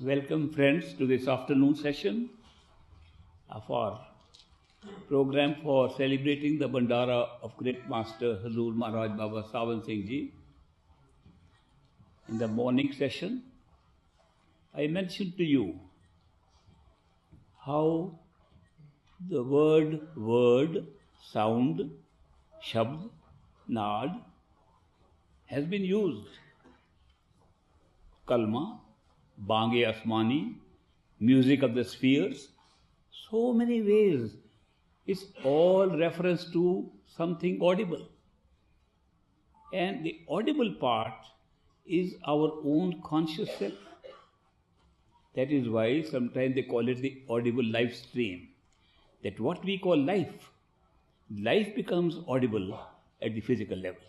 Welcome friends to this afternoon session of our program for celebrating the Bhandara of Great Master Hazur Maharaj Baba Sawan Singh Ji. In the morning session, I mentioned to you how the word, sound, shabd, naad has been used. Kalma, Bange Asmani, music of the spheres, so many ways. It's all reference to something audible. And the audible part is our own conscious self. That is why sometimes they call it the audible life stream. That what we call life becomes audible at the physical level.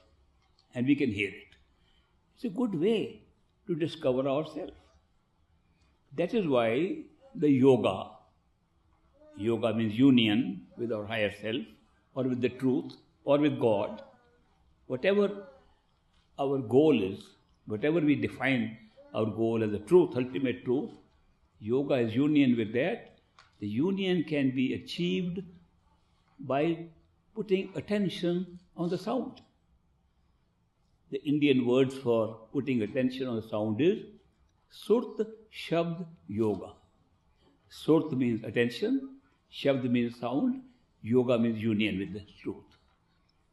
And we can hear it. It's a good way to discover ourselves. That is why the yoga means union with our higher self, or with the truth, or with God. Whatever our goal is, whatever we define our goal as the truth, ultimate truth, yoga is union with that. The union can be achieved by putting attention on the sound. The Indian words for putting attention on the sound is Surt Shabd Yoga. Surt means attention, Shabd means sound, Yoga means union with the truth.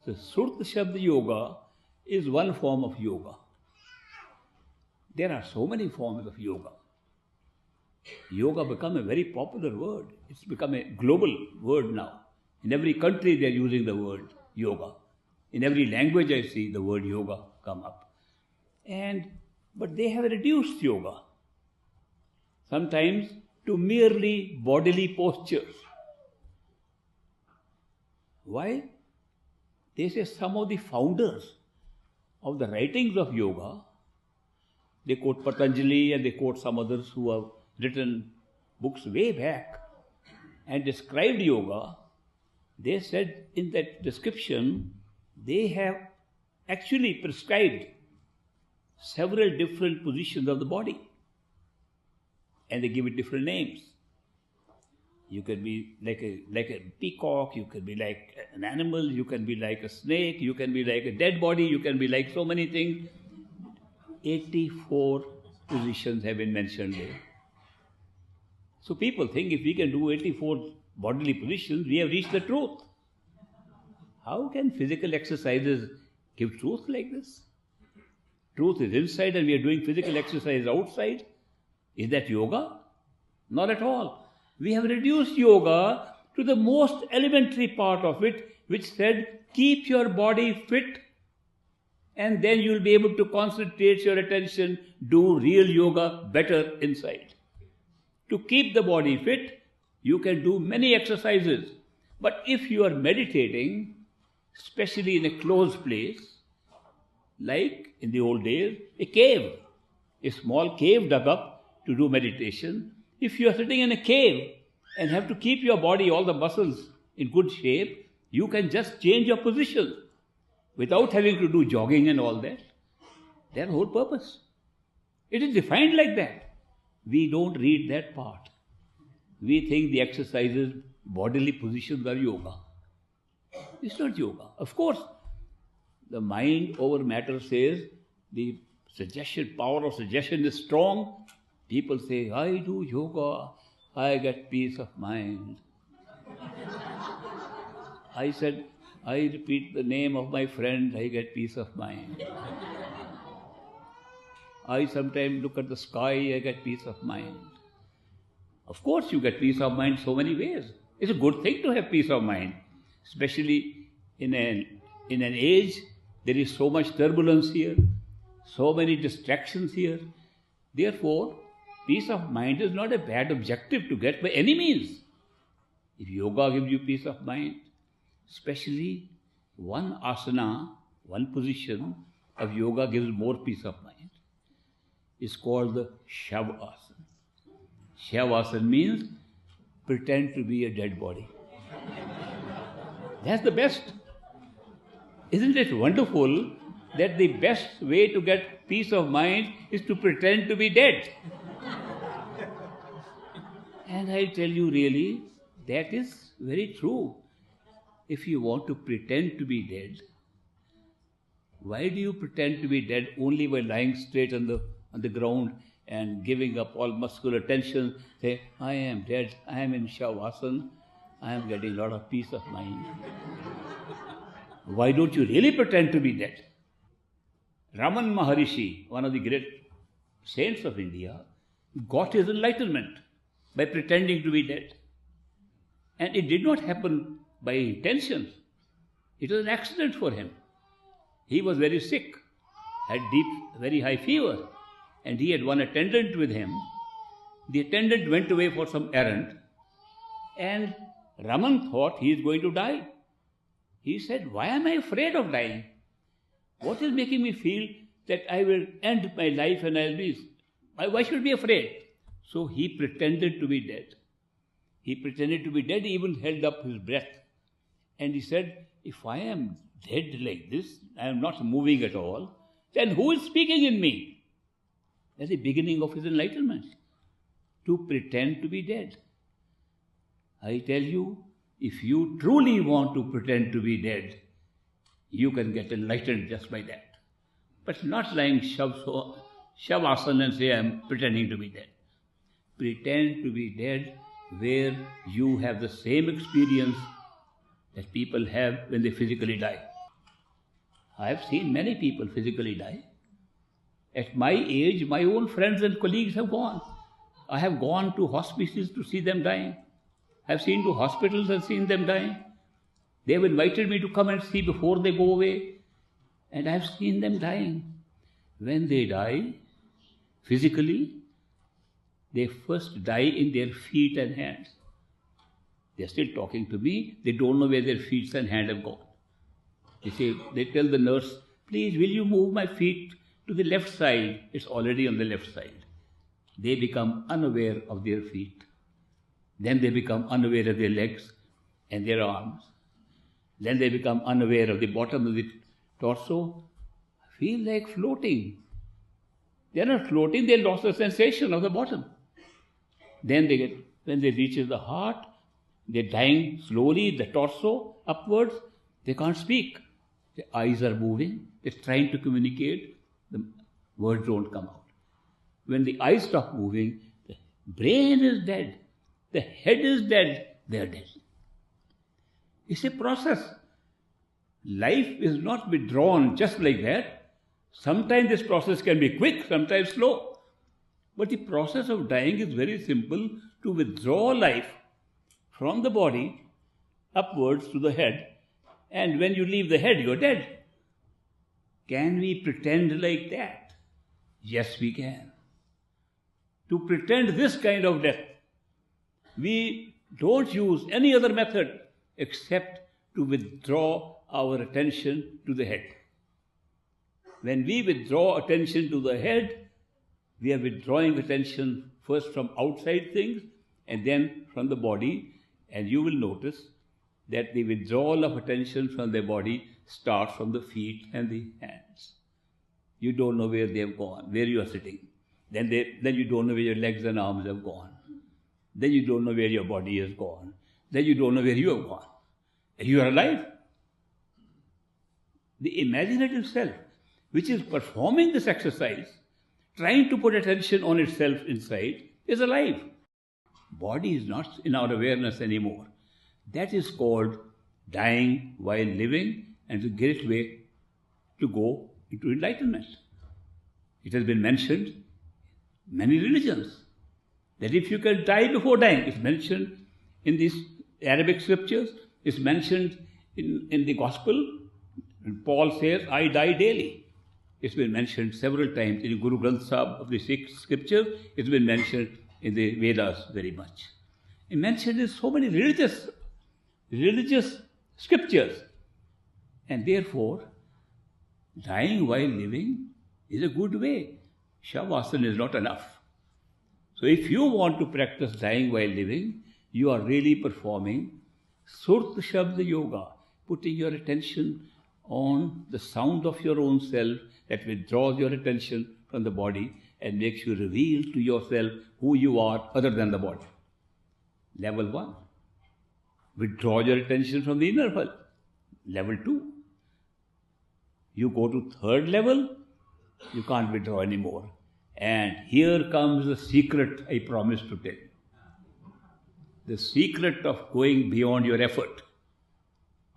So Surt Shabd Yoga is one form of yoga. There are so many forms of yoga. Yoga become a very popular word. It's become a global word now. In every country they are using the word yoga. In every language I see the word yoga come up. But they have reduced yoga, sometimes to merely bodily postures. Why? They say some of the founders of the writings of yoga, they quote Patanjali and they quote some others who have written books way back and described yoga. They said in that description, they have actually prescribed several different positions of the body. And they give it different names. You can be like a peacock, you can be like an animal, you can be like a snake, you can be like a dead body, you can be like so many things. 84 positions have been mentioned there. So people think if we can do 84 bodily positions, we have reached the truth. How can physical exercises give truth like this? Truth is inside and we are doing physical exercise outside. Is that yoga? Not at all. We have reduced yoga to the most elementary part of it, which said, keep your body fit and then you will be able to concentrate your attention, do real yoga better inside. To keep the body fit, you can do many exercises. But if you are meditating, especially in a closed place, like in the old days, a cave, a small cave dug up to do meditation. If you are sitting in a cave and have to keep your body, all the muscles in good shape, you can just change your position without having to do jogging and all that. That's the whole purpose. It is defined like that. We don't read that part. We think the exercises, bodily positions are yoga. It's not yoga. Of course, the mind over matter says the power of suggestion is strong. People say, I do yoga, I get peace of mind. I said, I repeat the name of my friend, I get peace of mind. I sometimes look at the sky, I get peace of mind. Of course you get peace of mind so many ways. It's a good thing to have peace of mind, especially in an age. There is so much turbulence here, so many distractions here. Therefore, peace of mind is not a bad objective to get by any means. If yoga gives you peace of mind, especially one asana, one position of yoga gives more peace of mind. It's called the Shavasana. Shavasana means pretend to be a dead body. That's the best. Isn't it wonderful that the best way to get peace of mind is to pretend to be dead? And I tell you really, that is very true. If you want to pretend to be dead, why do you pretend to be dead only by lying straight on the ground and giving up all muscular tension, say, I am dead, I am in Shavasana, I am getting a lot of peace of mind. Why don't you really pretend to be dead? Raman Maharishi, one of the great saints of India, got his enlightenment by pretending to be dead. And it did not happen by intention. It was an accident for him. He was very sick, had deep, very high fever, and he had one attendant with him. The attendant went away for some errand, and Raman thought he is going to die. He said, why am I afraid of dying? What is making me feel that I will end my life and I'll be... Why should I be afraid? So he pretended to be dead. He pretended to be dead, he even held up his breath. And he said, if I am dead like this, I am not moving at all, then who is speaking in me? That's the beginning of his enlightenment. To pretend to be dead. I tell you, if you truly want to pretend to be dead, you can get enlightened just by that. But not lying shavasana and say, I am pretending to be dead. Pretend to be dead where you have the same experience that people have when they physically die. I have seen many people physically die. At my age, my own friends and colleagues have gone. I have gone to hospices to see them dying. I have seen to hospitals and seen them dying. They have invited me to come and see before they go away. And I have seen them dying. When they die, physically, they first die in their feet and hands. They are still talking to me. They don't know where their feet and hands have gone. They tell the nurse, please, will you move my feet to the left side? It's already on the left side. They become unaware of their feet. Then they become unaware of their legs and their arms. Then they become unaware of the bottom of the torso. Feel like floating. They are not floating, they lost the sensation of the bottom. Then when they reach the heart, they're dying slowly, the torso upwards, they can't speak. The eyes are moving, they're trying to communicate, the words don't come out. When the eyes stop moving, the brain is dead, the head is dead, they're dead. It's a process. Life is not withdrawn just like that. Sometimes this process can be quick, sometimes slow. But the process of dying is very simple, to withdraw life from the body upwards to the head, and when you leave the head, you're dead. Can we pretend like that? Yes, we can. To pretend this kind of death, we don't use any other method except to withdraw our attention to the head. When we withdraw attention to the head, we are withdrawing attention first from outside things and then from the body, and you will notice that the withdrawal of attention from the body starts from the feet and the hands. You don't know where they have gone, where you are sitting. Then you don't know where your legs and arms have gone. Then you don't know where your body has gone. Then you don't know where you have gone. And you are alive. The imaginative self, which is performing this exercise, trying to put attention on itself inside, is alive. Body is not in our awareness anymore. That is called dying while living, and is a great way to go into enlightenment. It has been mentioned in many religions that if you can die before dying, it's mentioned in these Arabic scriptures, it's mentioned in the Gospel. Paul says, I die daily. It's been mentioned several times in the Guru Granth Sahib of the Sikh scriptures. It's been mentioned in the Vedas very much. It mentioned in so many religious scriptures. And therefore, dying while living is a good way. Shavasana is not enough. So if you want to practice dying while living, you are really performing Surt Shabda Yoga, putting your attention on the sound of your own self that withdraws your attention from the body and makes you reveal to yourself who you are other than the body. Level 1. Withdraw your attention from the inner world. Level 2. You go to third level, you can't withdraw anymore. And here comes the secret I promised to tell you. The secret of going beyond your effort.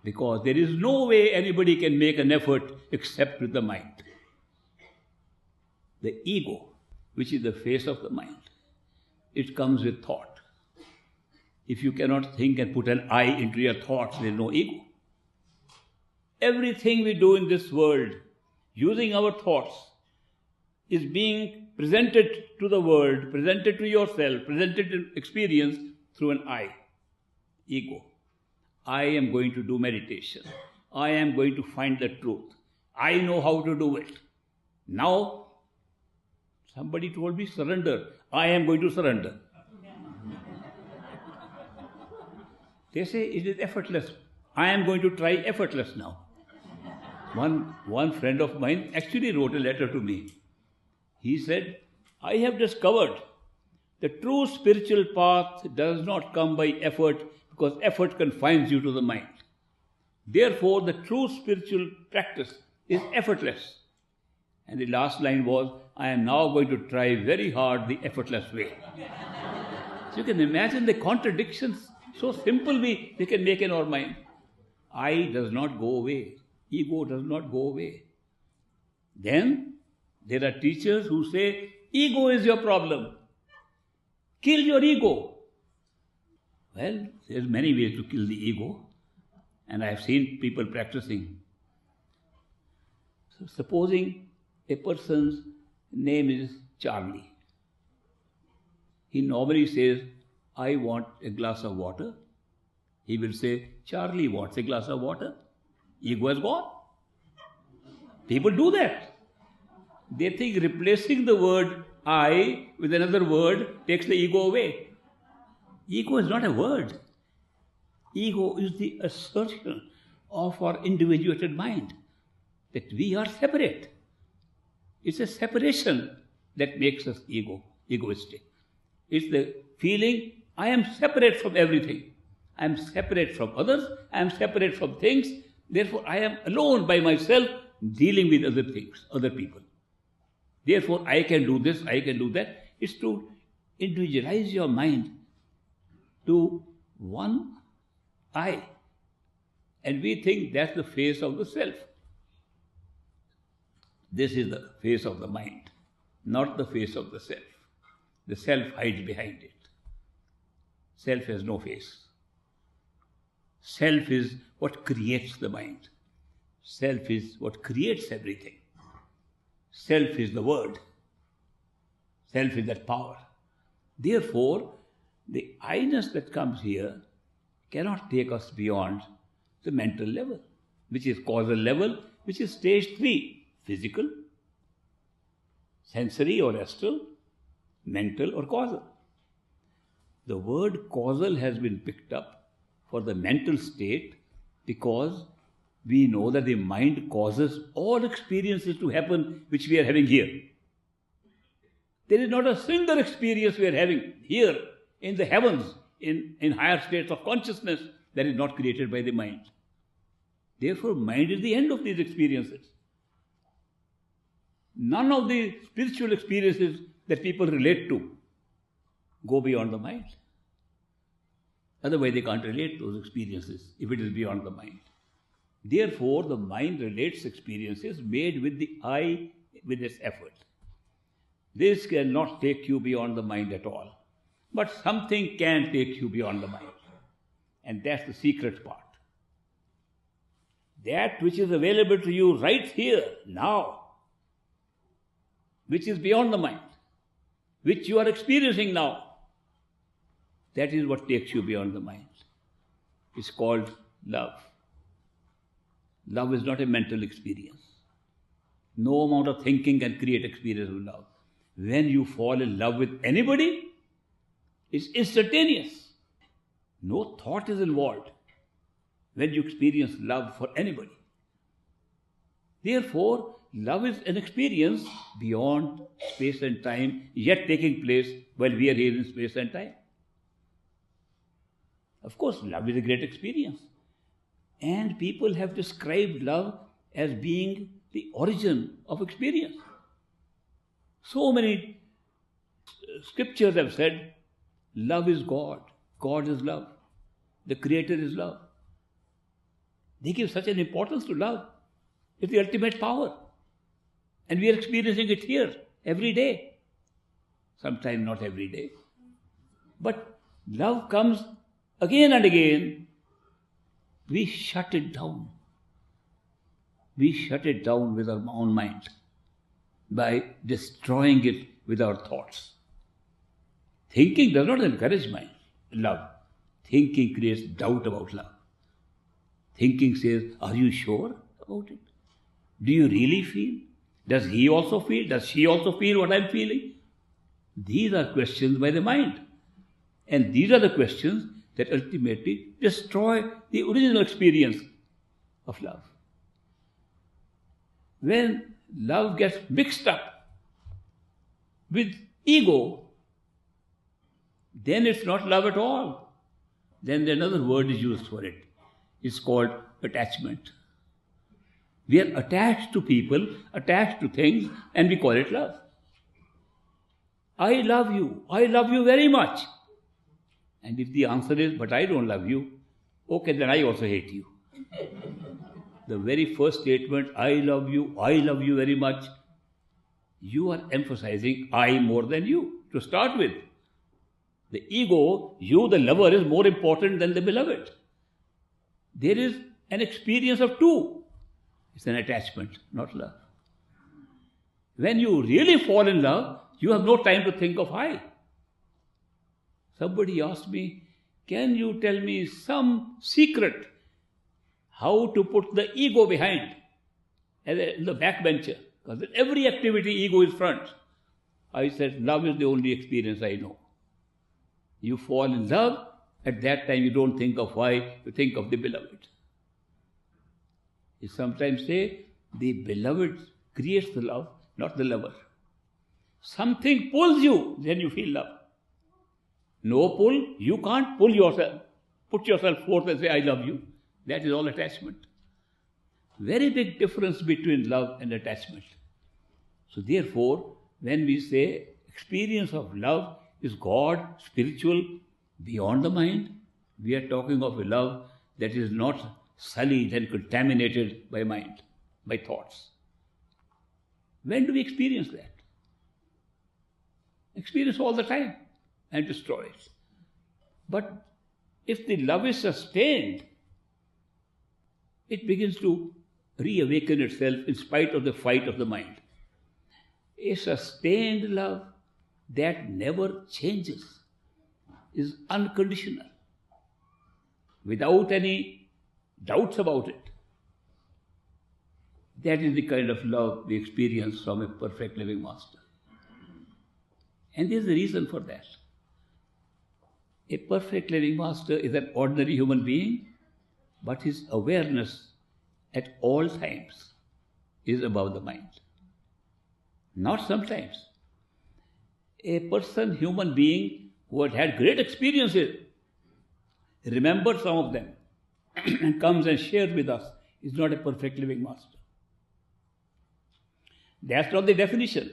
Because there is no way anybody can make an effort except with the mind. The ego, which is the face of the mind, it comes with thought. If you cannot think and put an I into your thoughts, there is no ego. Everything we do in this world, using our thoughts, is being presented to the world, presented to yourself, presented to experience through an I, ego. I am going to do meditation. I am going to find the truth. I know how to do it. Now, somebody told me surrender. I am going to surrender. They say it is effortless. I am going to try effortless now. One friend of mine actually wrote a letter to me. He said, I have discovered the true spiritual path does not come by effort because effort confines you to the mind. Therefore, the true spiritual practice is effortless. And the last line was, I am now going to try very hard the effortless way. So you can imagine the contradictions, so simple we can make in our mind. I does not go away. Ego does not go away. Then there are teachers who say, ego is your problem. Kill your ego. Well, there's many ways to kill the ego. And I have seen people practicing. So supposing a person's name is Charlie. He normally says, I want a glass of water. He will say, Charlie wants a glass of water. Ego has gone. People do that. They think replacing the word I with another word takes the ego away. Ego is not a word. Ego is the assertion of our individuated mind that we are separate. It's a separation that makes us egoistic. It's the feeling, I am separate from everything. I am separate from others. I am separate from things. Therefore, I am alone by myself dealing with other things, other people. Therefore, I can do this, I can do that. It's to individualize your mind to one I. And we think that's the face of the self. This is the face of the mind, not the face of the self. The self hides behind it. Self has no face. Self is what creates the mind. Self is what creates everything. Self is the word. Self is that power. Therefore, the I-ness that comes here cannot take us beyond the mental level, which is causal level, which is stage 3, physical, sensory or astral, mental or causal. The word causal has been picked up for the mental state because we know that the mind causes all experiences to happen which we are having here. There is not a single experience we are having here in the heavens, in higher states of consciousness that is not created by the mind. Therefore, mind is the end of these experiences. None of the spiritual experiences that people relate to go beyond the mind. Otherwise, they can't relate those experiences if it is beyond the mind. Therefore, the mind relates experiences made with the I with its effort. This cannot take you beyond the mind at all. But something can take you beyond the mind. And that's the secret part. That which is available to you right here, now, which is beyond the mind, which you are experiencing now, that is what takes you beyond the mind. It's called love. Love is not a mental experience. No amount of thinking can create experience of love. When you fall in love with anybody, it's instantaneous. No thought is involved when you experience love for anybody. Therefore, love is an experience beyond space and time, yet taking place while we are here in space and time. Of course, love is a great experience. And people have described love as being the origin of experience. So many scriptures have said, love is God. God is love. The Creator is love. They give such an importance to love. It's the ultimate power. And we are experiencing it here every day. Sometimes not every day. But love comes again and again. We shut it down. We shut it down with our own mind by destroying it with our thoughts. Thinking does not encourage love. Thinking creates doubt about love. Thinking says, are you sure about it? Do you really feel? Does he also feel? Does she also feel what I'm feeling? These are questions by the mind. And these are the questions that ultimately destroy the original experience of love. When love gets mixed up with ego, then it's not love at all. Then another word is used for it. It's called attachment. We are attached to people, attached to things, and we call it love. I love you very much. And if the answer is, but I don't love you, okay, then I also hate you. The very first statement, I love you very much, you are emphasizing I more than you to start with. The ego, you the lover, is more important than the beloved. There is an experience of two. It's an attachment, not love. When you really fall in love, you have no time to think of I. Somebody asked me, can you tell me some secret how to put the ego behind as the backbencher? Because in every activity, ego is front. I said, love is the only experience I know. You fall in love, at that time you don't think of why, you think of the beloved. You sometimes say, the beloved creates the love, not the lover. Something pulls you, then you feel love. No pull, you can't pull yourself. Put yourself forth and say, I love you. That is all attachment. Very big difference between love and attachment. So therefore, when we say experience of love is God, spiritual, beyond the mind, we are talking of a love that is not sullied and contaminated by mind, by thoughts. When do we experience that? Experience all the time and destroy it. But if the love is sustained, it begins to reawaken itself in spite of the fight of the mind. A sustained love that never changes is unconditional, without any doubts about it. That is the kind of love we experience from a perfect living master. And there is a reason for that. A perfect living master is an ordinary human being, but his awareness at all times is above the mind. Not sometimes. A person, human being, who had great experiences, remembers some of them and comes and shares with us, is not a perfect living master. That's not the definition.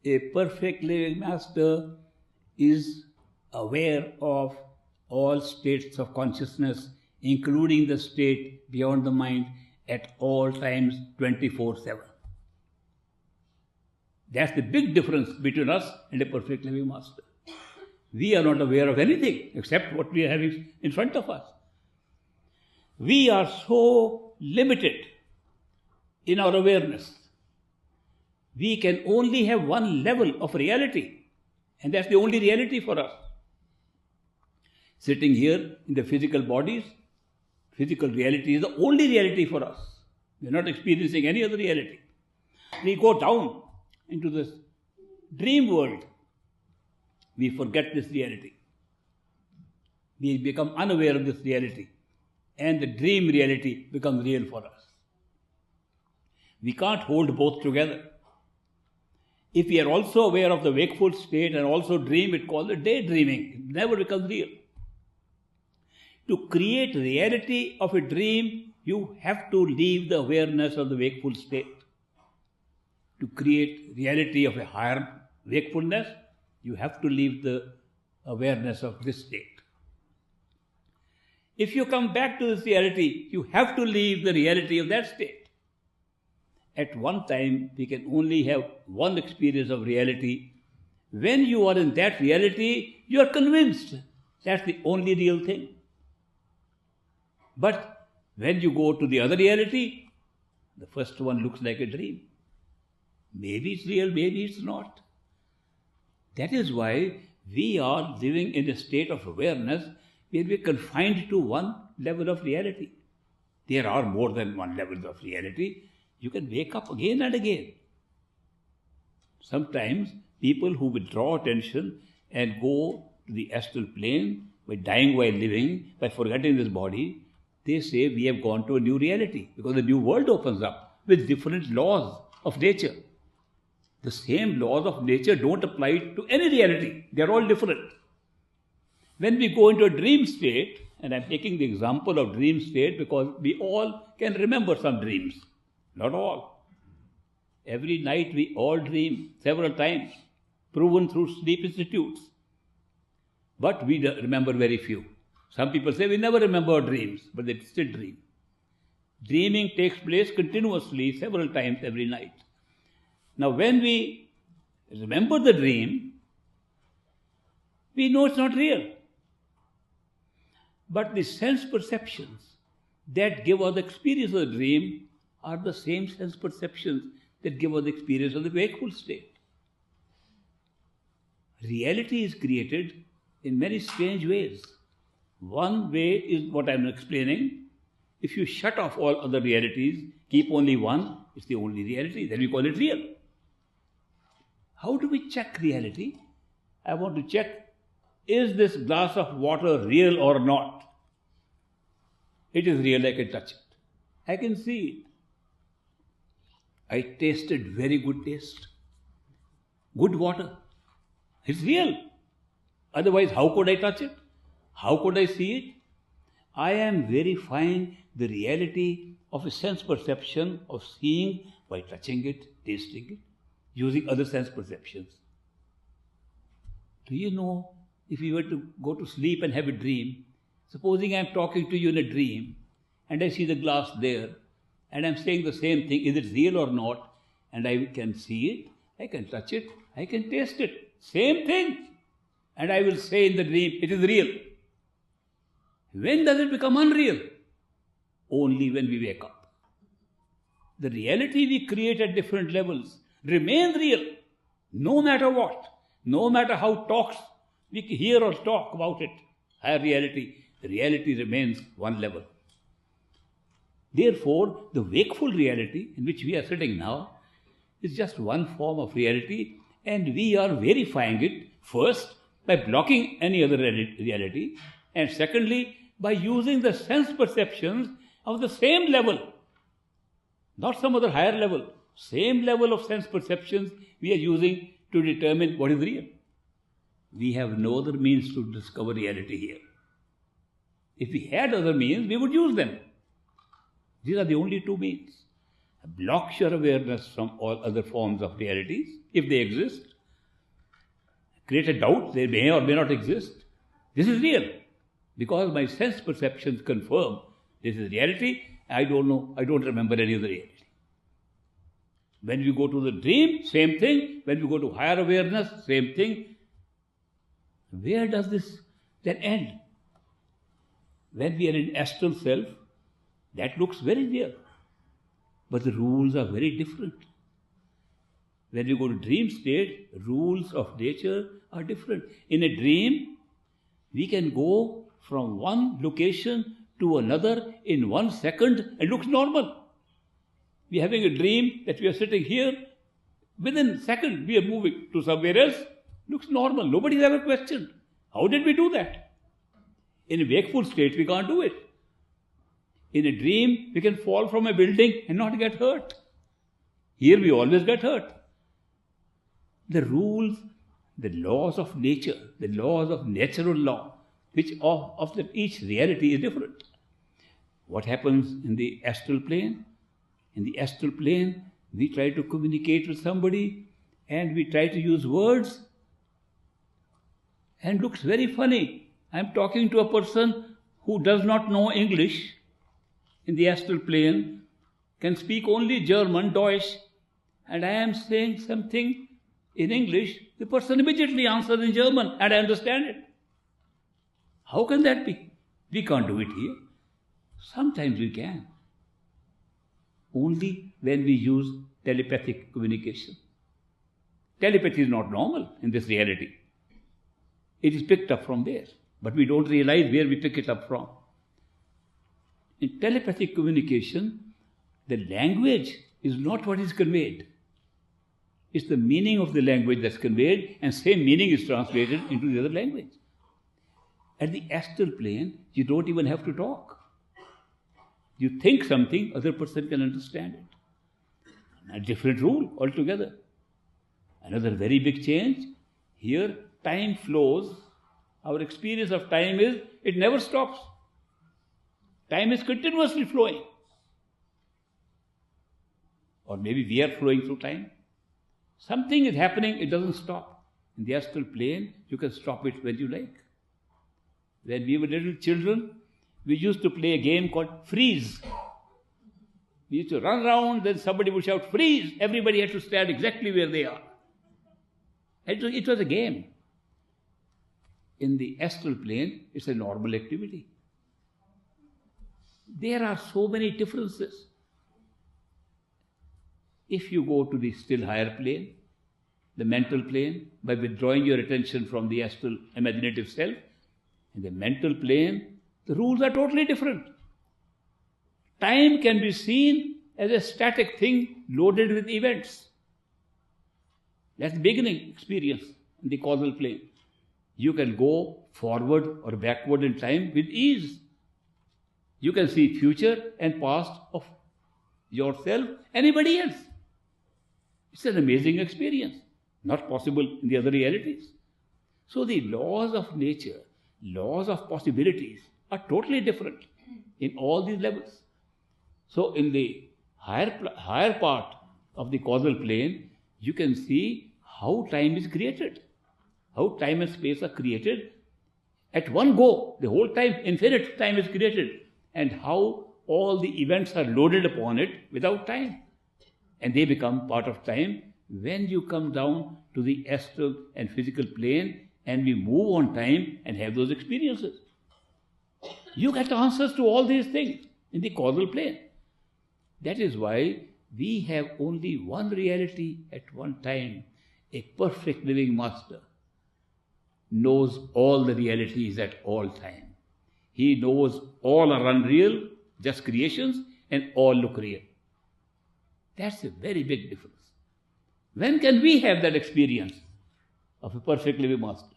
A perfect living master is aware of all states of consciousness, including the state beyond the mind, at all times, 24/7. That's the big difference between us and a perfect living master. We are not aware of anything except what we are having in front of us. We are so limited in our awareness. We can only have one level of reality, and that's the only reality for us. Sitting here in the physical bodies, physical reality is the only reality for us. We are not experiencing any other reality. We go down into this dream world. We forget this reality. We become unaware of this reality, and the dream reality becomes real for us. We can't hold both together. If we are also aware of the wakeful state and also dream, it's called daydreaming. It never becomes real. To create reality of a dream, you have to leave the awareness of the wakeful state. To create reality of a higher wakefulness, you have to leave the awareness of this state. If you come back to this reality, you have to leave the reality of that state. At one time, we can only have one experience of reality. When you are in that reality, you are convinced that's the only real thing. But when you go to the other reality, the first one looks like a dream. Maybe it's real, maybe it's not. That is why we are living in a state of awareness where we are confined to one level of reality. There are more than one level of reality. You can wake up again and again. Sometimes people who withdraw attention and go to the astral plane by dying while living, by forgetting this body, they say we have gone to a new reality because a new world opens up with different laws of nature. The same laws of nature don't apply to any reality. They are all different. When we go into a dream state, and I'm taking the example of dream state because we all can remember some dreams. Not all. Every night we all dream several times, proven through sleep institutes. But we remember very few. Some people say we never remember our dreams, but they still dream. Dreaming takes place continuously several times every night. Now when we remember the dream, we know it's not real. But the sense perceptions that give us the experience of the dream are the same sense perceptions that give us the experience of the wakeful state. Reality is created in many strange ways. One way is what I'm explaining. If you shut off all other realities, keep only one, it's the only reality, then we call it real. How do we check reality? I want to check, is this glass of water real or not? It is real, I can touch it. I can see it. I tasted very good taste. Good water. It's real. Otherwise, how could I touch it? How could I see it? I am verifying the reality of a sense perception of seeing by touching it, tasting it, using other sense perceptions. Do you know, if you were to go to sleep and have a dream, supposing I am talking to you in a dream and I see the glass there and I am saying the same thing, is it real or not? And I can see it, I can touch it, I can taste it. Same thing. And I will say in the dream, it is real. When does it become unreal? Only when we wake up. The reality we create at different levels remains real, no matter what, no matter how talks we hear or talk about it. Higher reality, the reality remains one level. Therefore, the wakeful reality in which we are sitting now is just one form of reality, and we are verifying it first by blocking any other reality, and secondly by using the sense perceptions of the same level, not some other higher level, same level of sense perceptions we are using to determine what is real. We have no other means to discover reality here. If we had other means, we would use them. These are the only two means. Block your awareness from all other forms of realities, if they exist. Create a doubt, they may or may not exist. This is real, because my sense perceptions confirm this is reality. I don't know, I don't remember any other reality. When we go to the dream, same thing. When we go to higher awareness, same thing. Where does this then end? When we are in astral self, that looks very real. But the rules are very different. When we go to dream state, rules of nature are different. In a dream, we can go from one location to another in 1 second and it looks normal. We are having a dream that we are sitting here. Within a second, we are moving to somewhere else. Looks normal. Nobody's ever questioned. How did we do that? In a wakeful state, we can't do it. In a dream, we can fall from a building and not get hurt. Here, we always get hurt. The rules, the laws of nature, the laws of natural law, which of that each reality is different. What happens in the astral plane? In the astral plane, we try to communicate with somebody and we try to use words, and looks very funny. I'm talking to a person who does not know English in the astral plane, can speak only German, Deutsch, and I am saying something in English, the person immediately answers in German and I understand it. How can that be? We can't do it here. Sometimes we can. Only when we use telepathic communication. Telepathy is not normal in this reality. It is picked up from there, but we don't realize where we pick it up from. In telepathic communication, the language is not what is conveyed. It's the meaning of the language that's conveyed, and same meaning is translated into the other language. At the astral plane, you don't even have to talk. You think something, other person can understand it. A different rule altogether. Another very big change. Here, time flows. Our experience of time is, it never stops. Time is continuously flowing. Or maybe we are flowing through time. Something is happening, it doesn't stop. In the astral plane, you can stop it when you like. When we were little children, we used to play a game called freeze. We used to run around, then somebody would shout, freeze! Everybody had to stand exactly where they are. It was a game. In the astral plane, it's a normal activity. There are so many differences. If you go to the still higher plane, the mental plane, by withdrawing your attention from the astral imaginative self, in the mental plane, the rules are totally different. Time can be seen as a static thing loaded with events. That's the beginning experience in the causal plane. You can go forward or backward in time with ease. You can see future and past of yourself, anybody else. It's an amazing experience, not possible in the other realities. So the laws of nature, laws of possibilities are totally different in all these levels. So in the higher part of the causal plane, you can see how time is created, how time and space are created at one go. The whole time, infinite time is created, and how all the events are loaded upon it without time. And they become part of time when you come down to the astral and physical plane and we move on time and have those experiences. You get answers to all these things in the causal plane. That is why we have only one reality at one time. A perfect living master knows all the realities at all time. He knows all are unreal, just creations, and all look real. That's a very big difference. When can we have that experience of a perfect living master?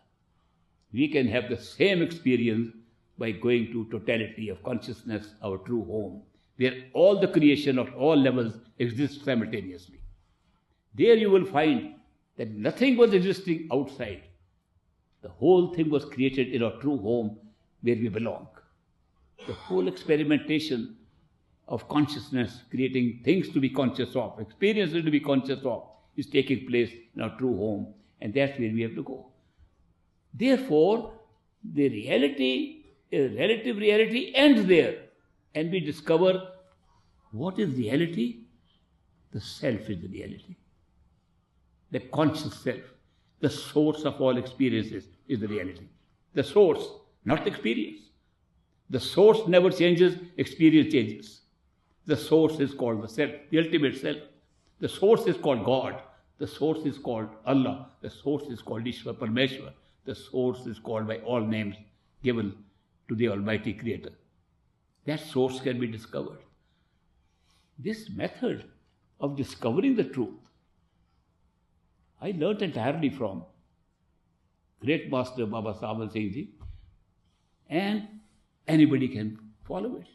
We can have the same experience by going to totality of consciousness, our true home, where all the creation of all levels exists simultaneously. There you will find that nothing was existing outside. The whole thing was created in our true home where we belong. The whole experimentation of consciousness, creating things to be conscious of, experiences to be conscious of, is taking place in our true home, and that's where we have to go. Therefore, the reality, relative reality ends there, and we discover what is reality? The self is the reality. The conscious self, the source of all experiences, is the reality. The source, not the experience. The source never changes, experience changes. The source is called the self, the ultimate self. The source is called God. The source is called Allah. The source is called Ishwar, Parameshwar. The source is called by all names given to the Almighty Creator. That source can be discovered. This method of discovering the truth, I learnt entirely from great master Baba Sawan Singh Ji, and anybody can follow it.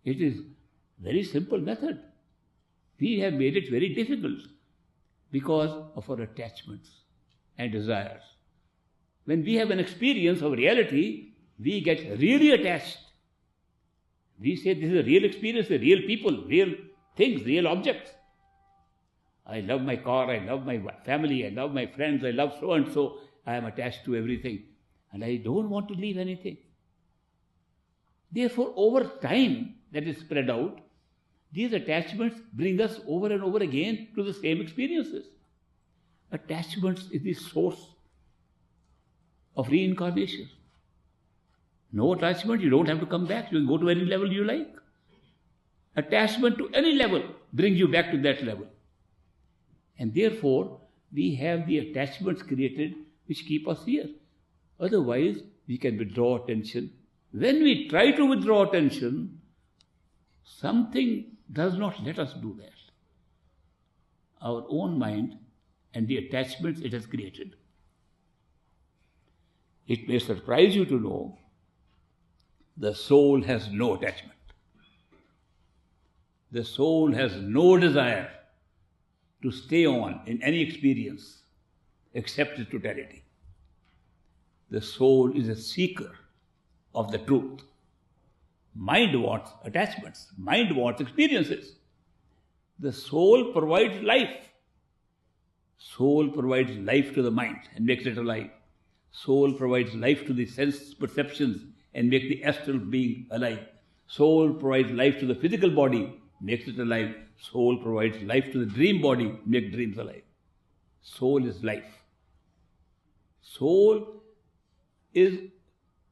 It is very simple method. We have made it very difficult because of our attachments and desires. When we have an experience of reality, we get really attached. We say this is a real experience, a real people, real things, real objects. I love my car, I love my family, I love my friends, I love so and so. I am attached to everything. And I don't want to leave anything. Therefore, over time that is spread out, these attachments bring us over and over again to the same experiences. Attachments is the source of reincarnation. No attachment, you don't have to come back. You can go to any level you like. Attachment to any level brings you back to that level. And therefore, we have the attachments created which keep us here. Otherwise, we can withdraw attention. When we try to withdraw attention, something does not let us do that. Our own mind and the attachments it has created. It may surprise you to know the soul has no attachment. The soul has no desire to stay on in any experience except its totality. The soul is a seeker of the truth. Mind wants attachments. Mind wants experiences. The soul provides life. Soul provides life to the mind and makes it alive. Soul provides life to the sense perceptions and makes the astral being alive. Soul provides life to the physical body, makes it alive. Soul provides life to the dream body, makes dreams alive. Soul is life. Soul is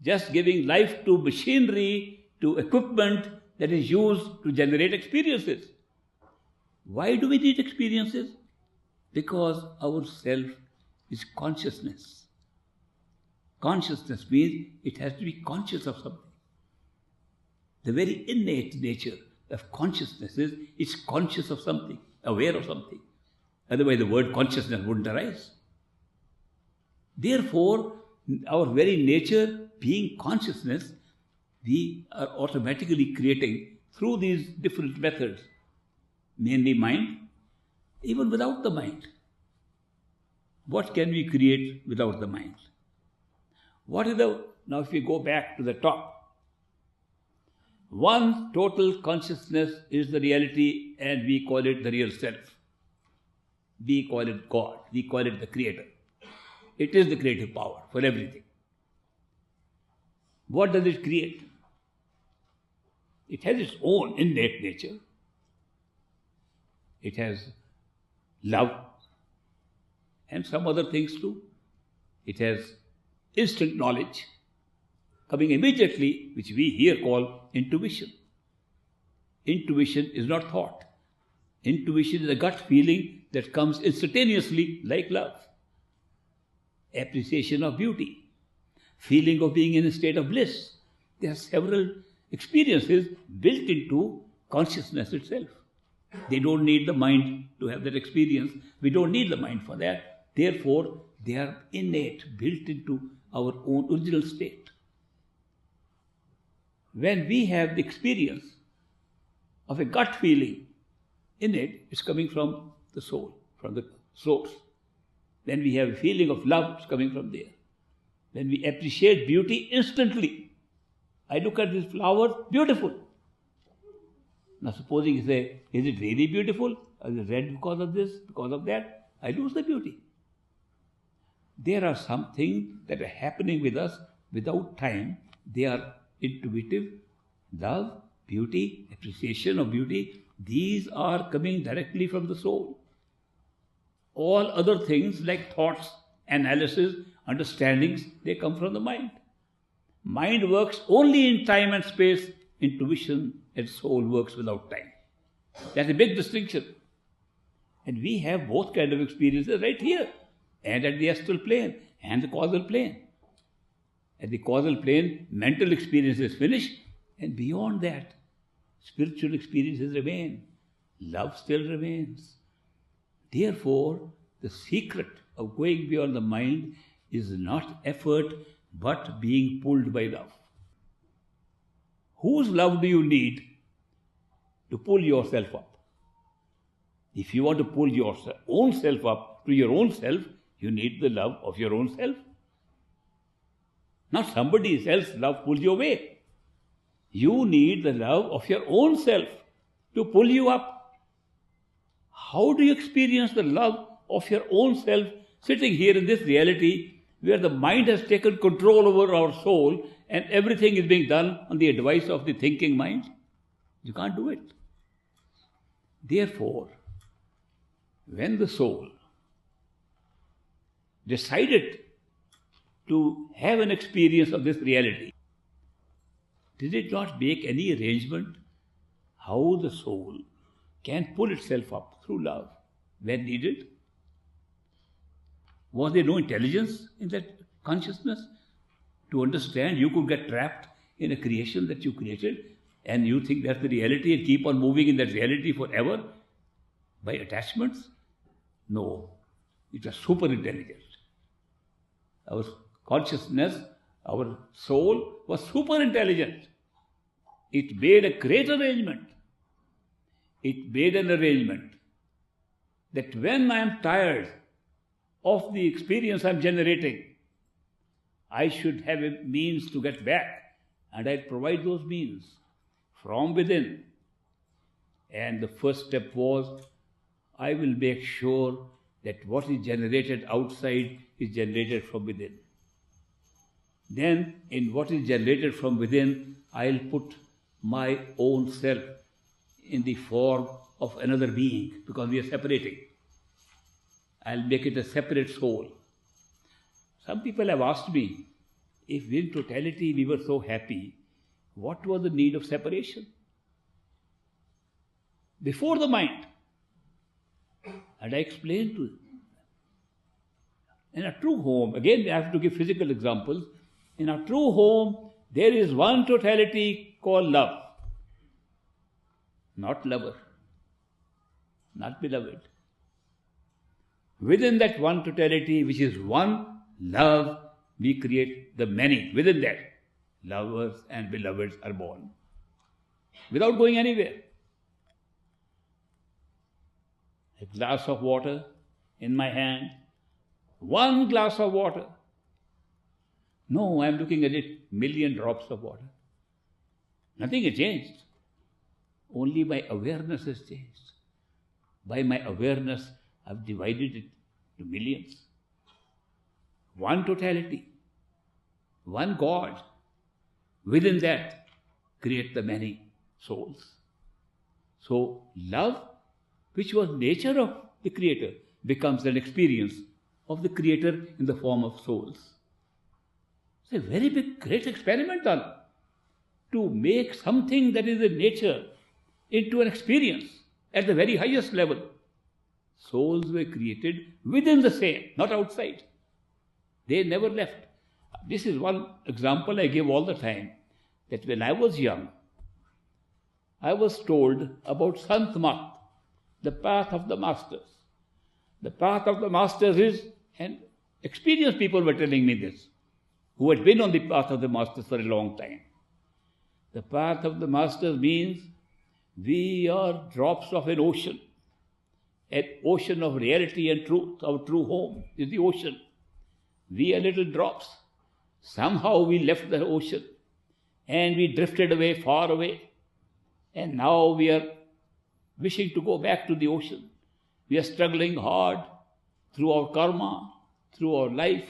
just giving life to machinery, to equipment that is used to generate experiences. Why do we need experiences? Because our self is consciousness. Consciousness means it has to be conscious of something. The very innate nature of consciousness is it's conscious of something, aware of something. Otherwise the word consciousness wouldn't arise. Therefore, our very nature being consciousness, we are automatically creating through these different methods, mainly mind, even without the mind. What can we create without the mind? Now if we go back to the top, one total consciousness is the reality and we call it the real self. We call it God, we call it the Creator. It is the creative power for everything. What does it create? It has its own innate nature. It has love and some other things too. It has instant knowledge coming immediately, which we here call intuition. Intuition is not thought. Intuition is a gut feeling that comes instantaneously like love. Appreciation of beauty, feeling of being in a state of bliss. There are several experiences built into consciousness itself. They don't need the mind to have that experience. We don't need the mind for that. Therefore, they are innate, built into our own original state. When we have the experience of a gut feeling, innate, it's coming from the soul, from the source. Then we have a feeling of love, it's coming from there. Then we appreciate beauty instantly. I look at this flower, beautiful. Now supposing you say, is it really beautiful? Is it red because of this, because of that? I lose the beauty. There are some things that are happening with us without time. They are intuitive, love, beauty, appreciation of beauty. These are coming directly from the soul. All other things like thoughts, analysis, understandings, they come from the mind. Mind works only in time and space. Intuition and soul works without time. That's a big distinction. And we have both kind of experiences right here, and at the astral plane, and the causal plane. At the causal plane, mental experience is finished, and beyond that, spiritual experiences remain. Love still remains. Therefore, the secret of going beyond the mind is not effort, but being pulled by love. Whose love do you need to pull yourself up? If you want to pull your own self up to your own self, you need the love of your own self. Not somebody else's love pulls you away. You need the love of your own self to pull you up. How do you experience the love of your own self sitting here in this reality where the mind has taken control over our soul and everything is being done on the advice of the thinking mind? You can't do it. Therefore, when the soul decided to have an experience of this reality, did it not make any arrangement how the soul can pull itself up through love when needed? Was there no intelligence in that consciousness to understand you could get trapped in a creation that you created and you think that's the reality and keep on moving in that reality forever by attachments? No, it was super intelligent. Our consciousness, our soul was super intelligent. It made a great arrangement. It made an arrangement that when I am tired of the experience I am generating, I should have a means to get back, and I'll provide those means from within. And the first step was, I will make sure that what is generated outside is generated from within. Then, in what is generated from within, I'll put my own self in the form of another being, because we are separating. I'll make it a separate soul. Some people have asked me, if in totality we were so happy, what was the need of separation? Before the mind. And I explained to them. In a true home, again I have to give physical examples. In a true home, there is one totality called love. Not lover, not beloved. Within that one totality, which is one love, we create the many. Within that, lovers and beloveds are born. Without going anywhere. A glass of water in my hand. One glass of water. No, I am looking at it, million drops of water. Nothing has changed. Only my awareness has changed. By my awareness, I've divided it to millions. One totality, one God. Within that, create the many souls. So, love, which was nature of the Creator, becomes an experience of the Creator in the form of souls. It's a very big, great experiment done to make something that is in nature into an experience at the very highest level. Souls were created within the same, not outside. They never left. This is one example I give all the time, that when I was young, I was told about Sant Mat, the path of the masters. The path of the masters is, and experienced people were telling me this, who had been on the path of the masters for a long time. The path of the masters means we are drops of an ocean of reality and truth. Our true home is the ocean. We are little drops. Somehow we left the ocean and we drifted away, far away. And now we are wishing to go back to the ocean. We are struggling hard through our karma, through our life,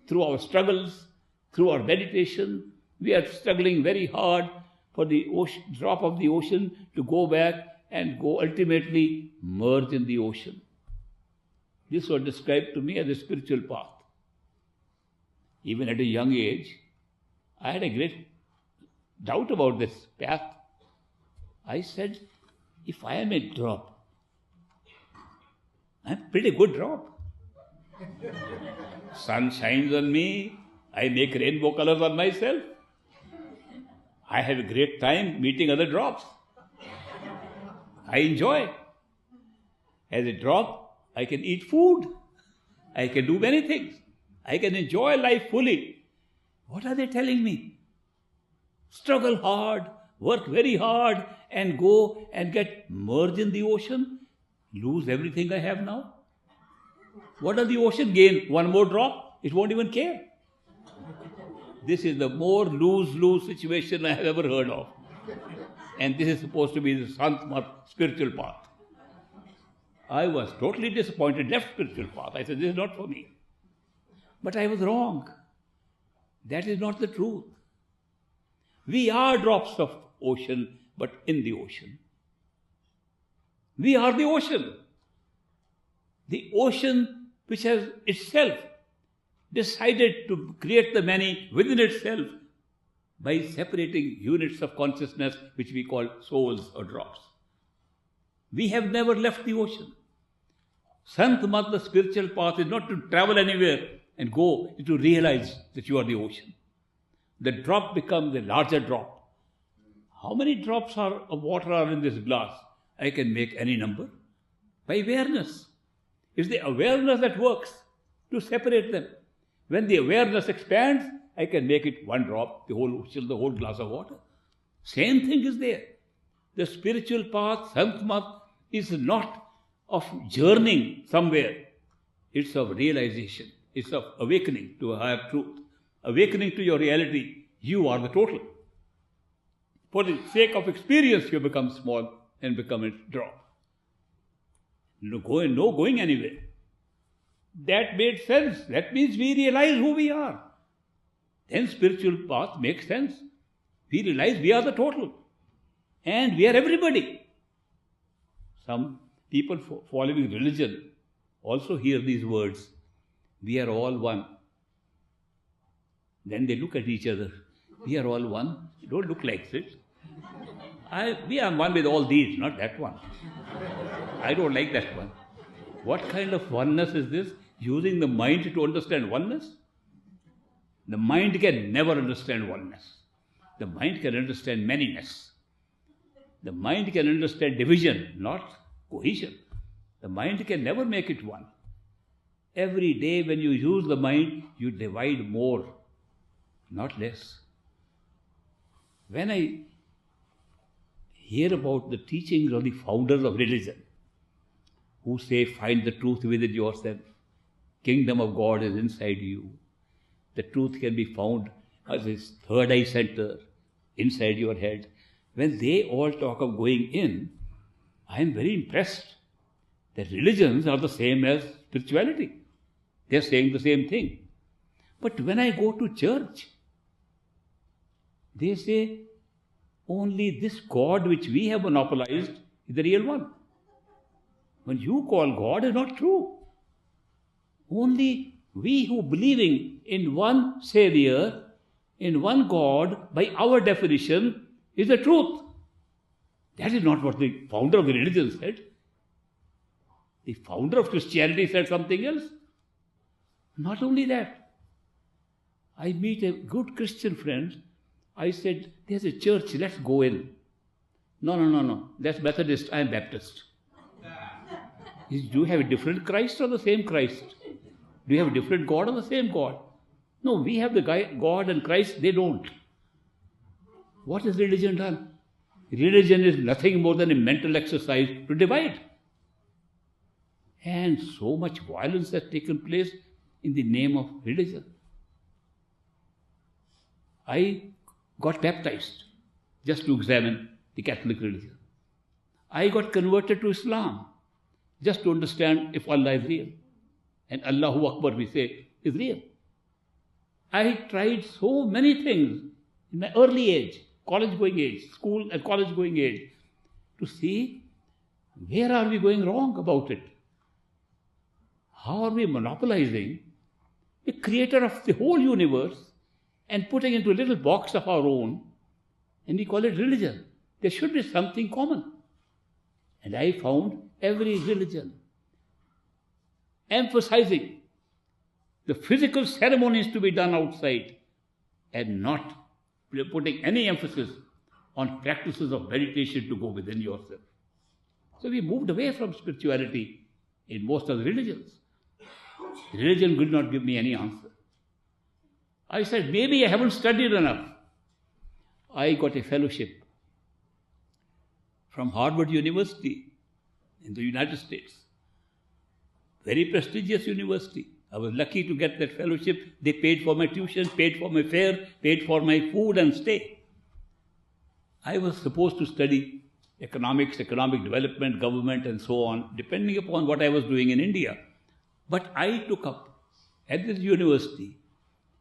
through our struggles, through our meditation. We are struggling very hard for the ocean, drop of the ocean to go back and go ultimately merge in the ocean. This was described to me as a spiritual path. Even at a young age, I had a great doubt about this path. I said, if I am a drop, I'm a pretty good drop. Sun shines on me, I make rainbow colors on myself. I have a great time meeting other drops. I enjoy. As a drop, I can eat food. I can do many things. I can enjoy life fully. What are they telling me? Struggle hard, work very hard, and go and get merged in the ocean? Lose everything I have now? What does the ocean gain? One more drop? It won't even care. This is the more lose-lose situation I have ever heard of. And this is supposed to be the Sant spiritual path. I was totally disappointed, left spiritual path. I said, this is not for me. But I was wrong. That is not the truth. We are drops of ocean, but in the ocean. We are the ocean. The ocean which has itself decided to create the many within itself by separating units of consciousness which we call souls or drops. We have never left the ocean. Sant Mat, the spiritual path, is not to travel anywhere and go to realize that you are the ocean. The drop becomes a larger drop. How many drops of water are in this glass? I can make any number. By awareness. It's the awareness that works to separate them. When the awareness expands, I can make it one drop, the whole ocean, the whole glass of water. Same thing is there. The spiritual path, Sant Mat, is not of journeying somewhere. It's of realization. It's of awakening to a higher truth. Awakening to your reality. You are the total. For the sake of experience, you become small and become a drop. No going anywhere. That made sense. That means we realize who we are. Then spiritual path makes sense. We realize we are the total. And we are everybody. Some people following religion also hear these words. We are all one. Then they look at each other. We are all one. Don't look like this. We are one with all these, not that one. I don't like that one. What kind of oneness is this? Using the mind to understand oneness? The mind can never understand oneness. The mind can understand manyness. The mind can understand division, not cohesion. The mind can never make it one. Every day when you use the mind, you divide more, not less. When I hear about the teachings of the founders of religion, who say, find the truth within yourself, kingdom of God is inside you, the truth can be found as this third eye center inside your head. When they all talk of going in, I am very impressed that religions are the same as spirituality. They are saying the same thing. But when I go to church, they say, only this God which we have monopolized is the real one. When you call God is not true. Only we who believing in one Savior, in one God, by our definition, is the truth. That is not what the founder of the religion said. The founder of Christianity said something else. Not only that, I meet a good Christian friend. I said, there's a church, let's go in. No. That's Methodist, I am Baptist. Do you have a different Christ or the same Christ? Do you have a different God or the same God? No, we have the God and Christ, they don't. What has religion done? Religion is nothing more than a mental exercise to divide. And so much violence has taken place in the name of religion. I got baptized just to examine the Catholic religion. I got converted to Islam just to understand if Allah is real. And Allahu Akbar, we say, is real. I tried so many things in my early age, college-going age, school and college-going age, to see where are we going wrong about it. How are we monopolizing the creator of the whole universe and putting into a little box of our own, and we call it religion. There should be something common. And I found every religion emphasizing the physical ceremonies to be done outside and not putting any emphasis on practices of meditation to go within yourself. So we moved away from spirituality in most of the religions. Religion could not give me any answer. I said, maybe I haven't studied enough. I got a fellowship from Harvard University in the United States. Very prestigious university. I was lucky to get that fellowship. They paid for my tuition, paid for my fare, paid for my food and stay. I was supposed to study economics, economic development, government and so on, depending upon what I was doing in India. But I took up at this university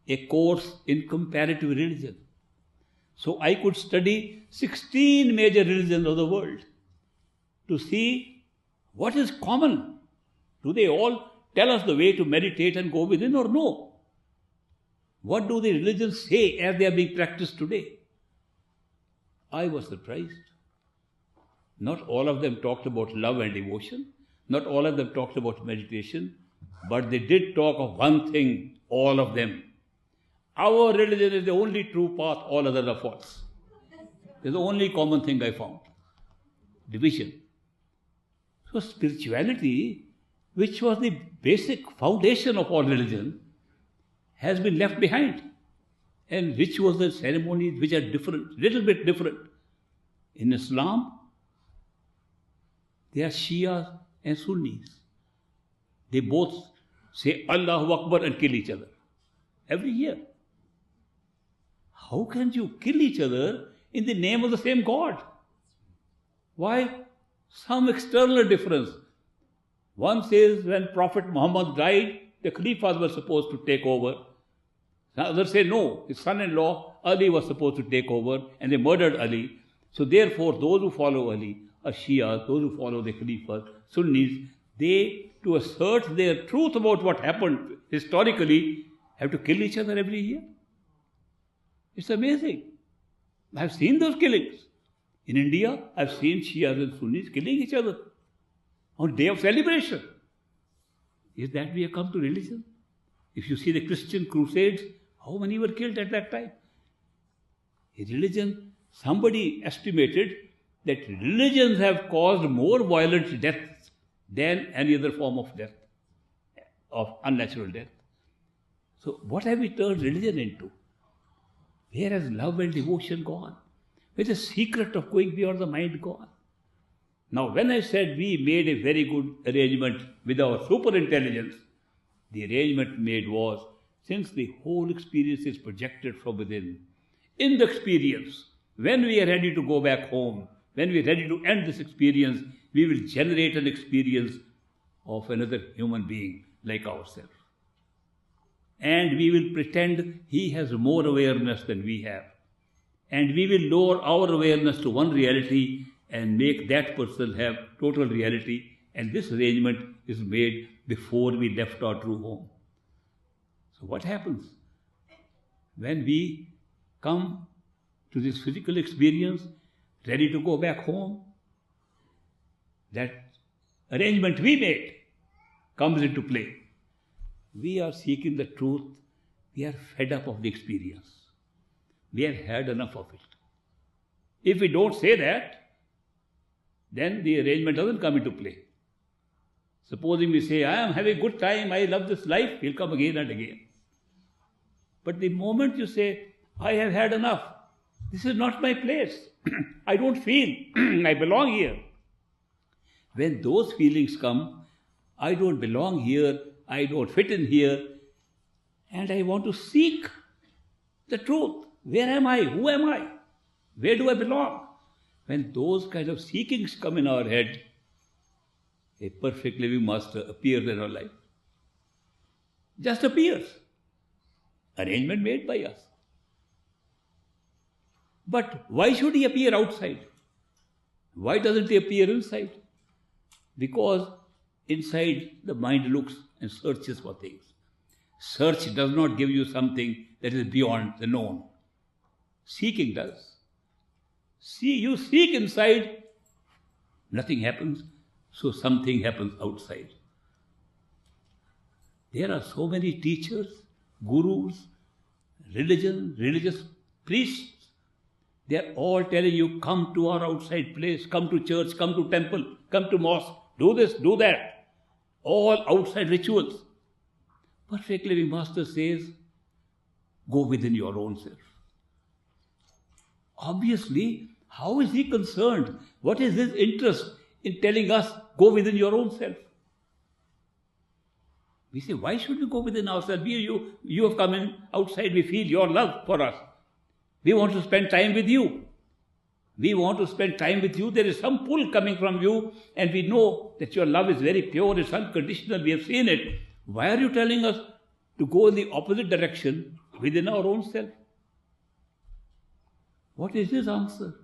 a course in comparative religion. So I could study 16 major religions of the world to see what is common. Do they all tell us the way to meditate and go within or no? What do the religions say as they are being practiced today? I was surprised. Not all of them talked about love and devotion. Not all of them talked about meditation. But they did talk of one thing, all of them. Our religion is the only true path, all others are false. It's the only common thing I found. Division. So spirituality, which was the basic foundation of all religion, has been left behind. And rituals and ceremonies which are different, little bit different. In Islam, they are Shias and Sunnis. They both say Allahu Akbar and kill each other every year. How can you kill each other in the name of the same God? Why? Some external difference. One says when Prophet Muhammad died, the Khalifas were supposed to take over. Others say no, his son-in-law Ali was supposed to take over and they murdered Ali. So therefore those who follow Ali are Shias, those who follow the Khalifas, Sunnis, they, to assert their truth about what happened historically, have to kill each other every year. It's amazing. I've seen those killings. In India, I've seen Shias and Sunnis killing each other on day of celebration. Is that we have come to religion? If you see the Christian crusades, how many were killed at that time? A religion, somebody estimated that religions have caused more violent deaths than any other form of death, of unnatural death. So what have we turned religion into? Where has love and devotion gone? Where is the secret of going beyond the mind gone? Now when I said we made a very good arrangement with our superintelligence, the arrangement made was, since the whole experience is projected from within, in the experience, when we are ready to go back home, when we are ready to end this experience, we will generate an experience of another human being like ourselves. And we will pretend he has more awareness than we have. And we will lower our awareness to one reality and make that person have total reality. And this arrangement is made before we left our true home. So what happens? When we come to this physical experience, ready to go back home, that arrangement we made comes into play. We are seeking the truth. We are fed up of the experience. We have had enough of it. If we don't say that, then the arrangement doesn't come into play. Supposing we say, I am having a good time, I love this life, he'll come again and again. But the moment you say, I have had enough, this is not my place, I don't feel I belong here. When those feelings come, I don't belong here, I don't fit in here, and I want to seek the truth. Where am I? Who am I? Where do I belong? When those kind of seekings come in our head, a perfect living master appears in our life. Just appears. Arrangement made by us. But why should he appear outside? Why doesn't he appear inside? Because inside the mind looks and searches for things. Search does not give you something that is beyond the known. Seeking does. You seek inside, nothing happens, so something happens outside. There are so many teachers, gurus, religious priests. They are all telling you, come to our outside place, come to church, come to temple, come to mosque, do this, do that. All outside rituals. Perfect living master says, go within your own self. Obviously, how is he concerned? What is his interest in telling us, go within your own self? We say, why should we go within ourselves? You have come in outside, we feel your love for us. We want to spend time with you. We want to spend time with you. There is some pull coming from you, and we know that your love is very pure, it's unconditional, we have seen it. Why are you telling us to go in the opposite direction within our own self? What is his answer?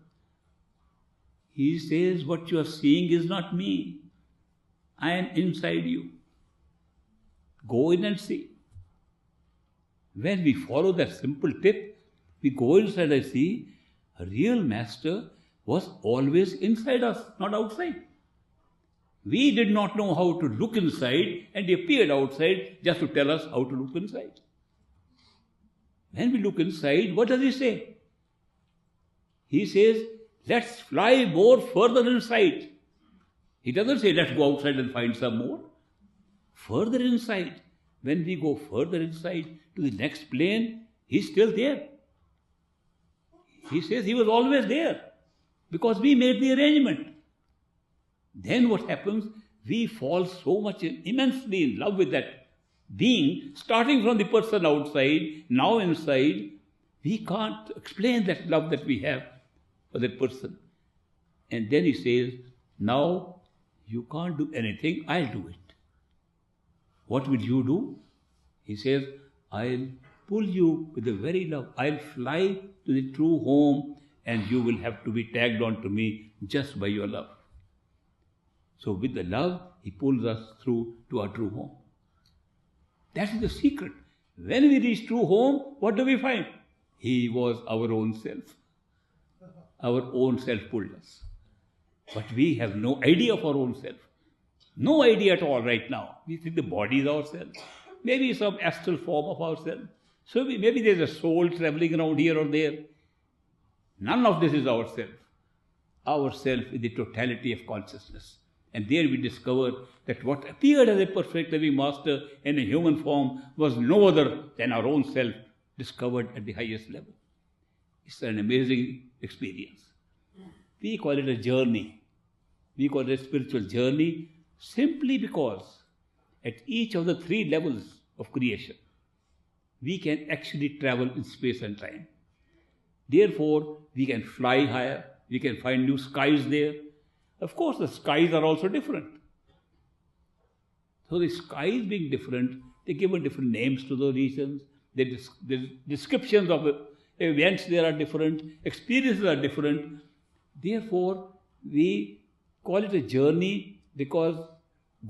He says, what you are seeing is not me. I am inside you. Go in and see. When we follow that simple tip, we go inside and see a real master was always inside us, not outside. We did not know how to look inside, and he appeared outside just to tell us how to look inside. When we look inside, what does he say? He says, let's fly more further inside. He doesn't say, let's go outside and find some more. Further inside. When we go further inside to the next plane, he's still there. He says he was always there because we made the arrangement. Then what happens? We fall so much immensely in love with that being, starting from the person outside, now inside. We can't explain that love that we have for that person. And then he says, now you can't do anything, I'll do it. What will you do? He says, I'll pull you with the very love. I'll fly to the true home, and you will have to be tagged on to me just by your love. So with the love, he pulls us through to our true home. That is the secret. When we reach true home, what do we find? He was our own self. Our own self pulled us. But we have no idea of our own self. No idea at all right now. We think the body is ourselves. Maybe some astral form of ourselves. So maybe there's a soul traveling around here or there. None of this is ourself. Ourself is the totality of consciousness. And there we discover that what appeared as a perfect living master in a human form was no other than our own self, discovered at the highest level. It's an amazing experience. We call it a journey. We call it a spiritual journey simply because at each of the three levels of creation, we can actually travel in space and time. Therefore, we can fly higher, we can find new skies there. Of course, the skies are also different. So the skies being different, they give different names to the regions. The descriptions of events there are different, experiences are different. Therefore, we call it a journey because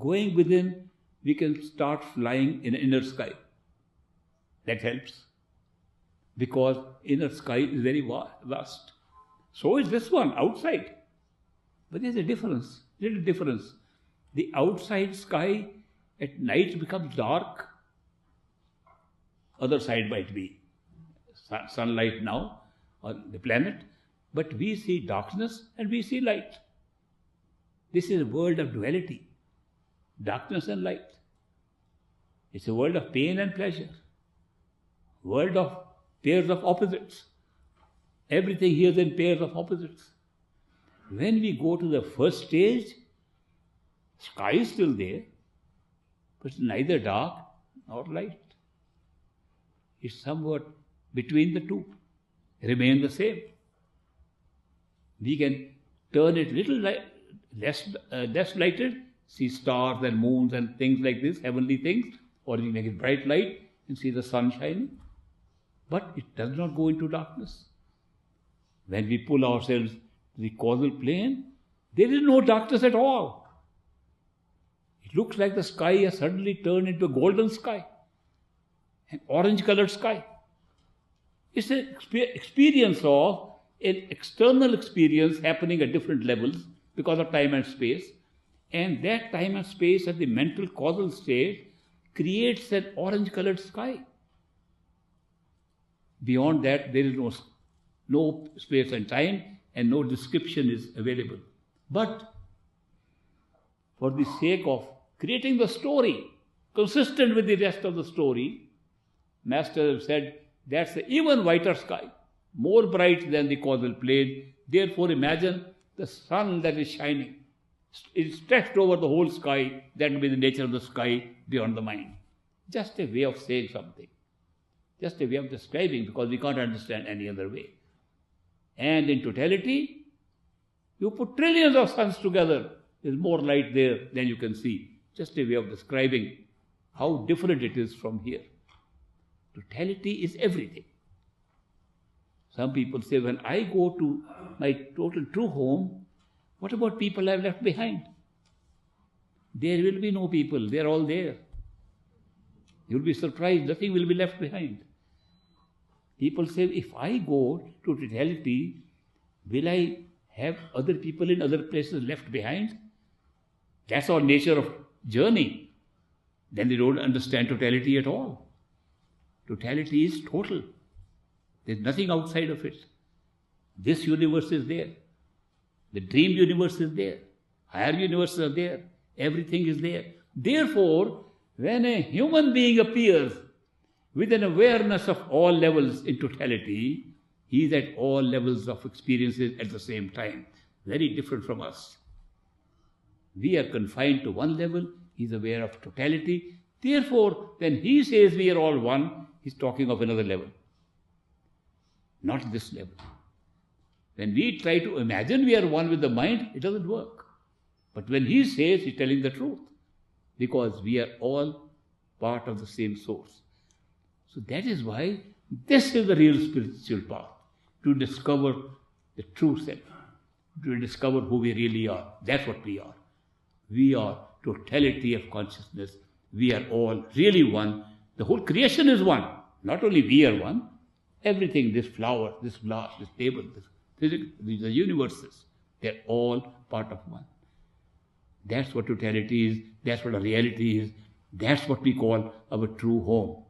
going within, we can start flying in an inner sky. That helps. Because inner sky is very vast. So is this one, outside. But there's a difference, little difference. The outside sky at night becomes dark. Other side might be sunlight now on the planet. But we see darkness and we see light. This is a world of duality. Darkness and light. It's a world of pain and pleasure. World of pairs of opposites. Everything here is in pairs of opposites. When we go to the first stage, sky is still there, but it's neither dark nor light. It's somewhat between the two, remain the same. We can turn it little less lighted, see stars and moons and things like this, heavenly things, or we make it bright light and see the sun shining. But it does not go into darkness. When we pull ourselves to the causal plane, there is no darkness at all. It looks like the sky has suddenly turned into a golden sky, an orange-colored sky. It's an experience of an external experience happening at different levels because of time and space. And that time and space at the mental causal state creates an orange-colored sky. Beyond that, there is no space and time, and no description is available. But for the sake of creating the story, consistent with the rest of the story, Master said, that's an even whiter sky, more bright than the causal plane. Therefore, imagine the sun that is shining. It is stretched over the whole sky. That will be the nature of the sky beyond the mind. Just a way of saying something. Just a way of describing, because we can't understand any other way. And in totality, you put trillions of suns together, there's more light there than you can see. Just a way of describing how different it is from here. Totality is everything. Some people say, when I go to my total true home, what about people I've left behind? There will be no people, they're all there. You'll be surprised, nothing will be left behind. People say, if I go to totality, will I have other people in other places left behind? That's our nature of journey. Then they don't understand totality at all. Totality is total. There's nothing outside of it. This universe is there. The dream universe is there. Higher universes are there. Everything is there. Therefore, when a human being appears with an awareness of all levels in totality, he is at all levels of experiences at the same time. Very different from us. We are confined to one level. He is aware of totality. Therefore, when he says we are all one, he's talking of another level. Not this level. When we try to imagine we are one with the mind, it doesn't work. But when he says, he's telling the truth. Because we are all part of the same source. So that is why this is the real spiritual path. To discover the true self. To discover who we really are. That's what we are. We are totality of consciousness. We are all really one. The whole creation is one. Not only we are one. Everything, this flower, this glass, this table, this physics, these are universes. They're all part of one. That's what totality is. That's what a reality is. That's what we call our true home.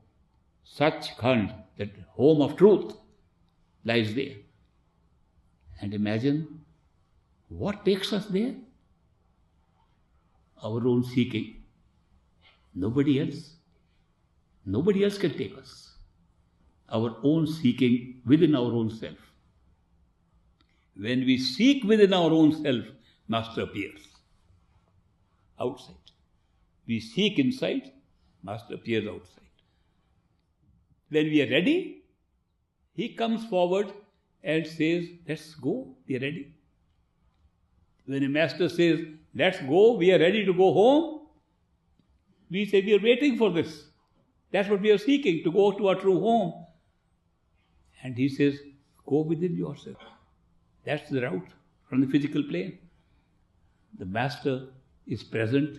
Such Khand, that home of truth, lies there. And imagine what takes us there? Our own seeking. Nobody else. Nobody else can take us. Our own seeking within our own self. When we seek within our own self, Master appears outside. We seek inside, Master appears outside. When we are ready, he comes forward and says, let's go, we are ready. When a master says, let's go, we are ready to go home, we say, we are waiting for this. That's what we are seeking, to go to our true home. And he says, go within yourself. That's the route from the physical plane. The master is present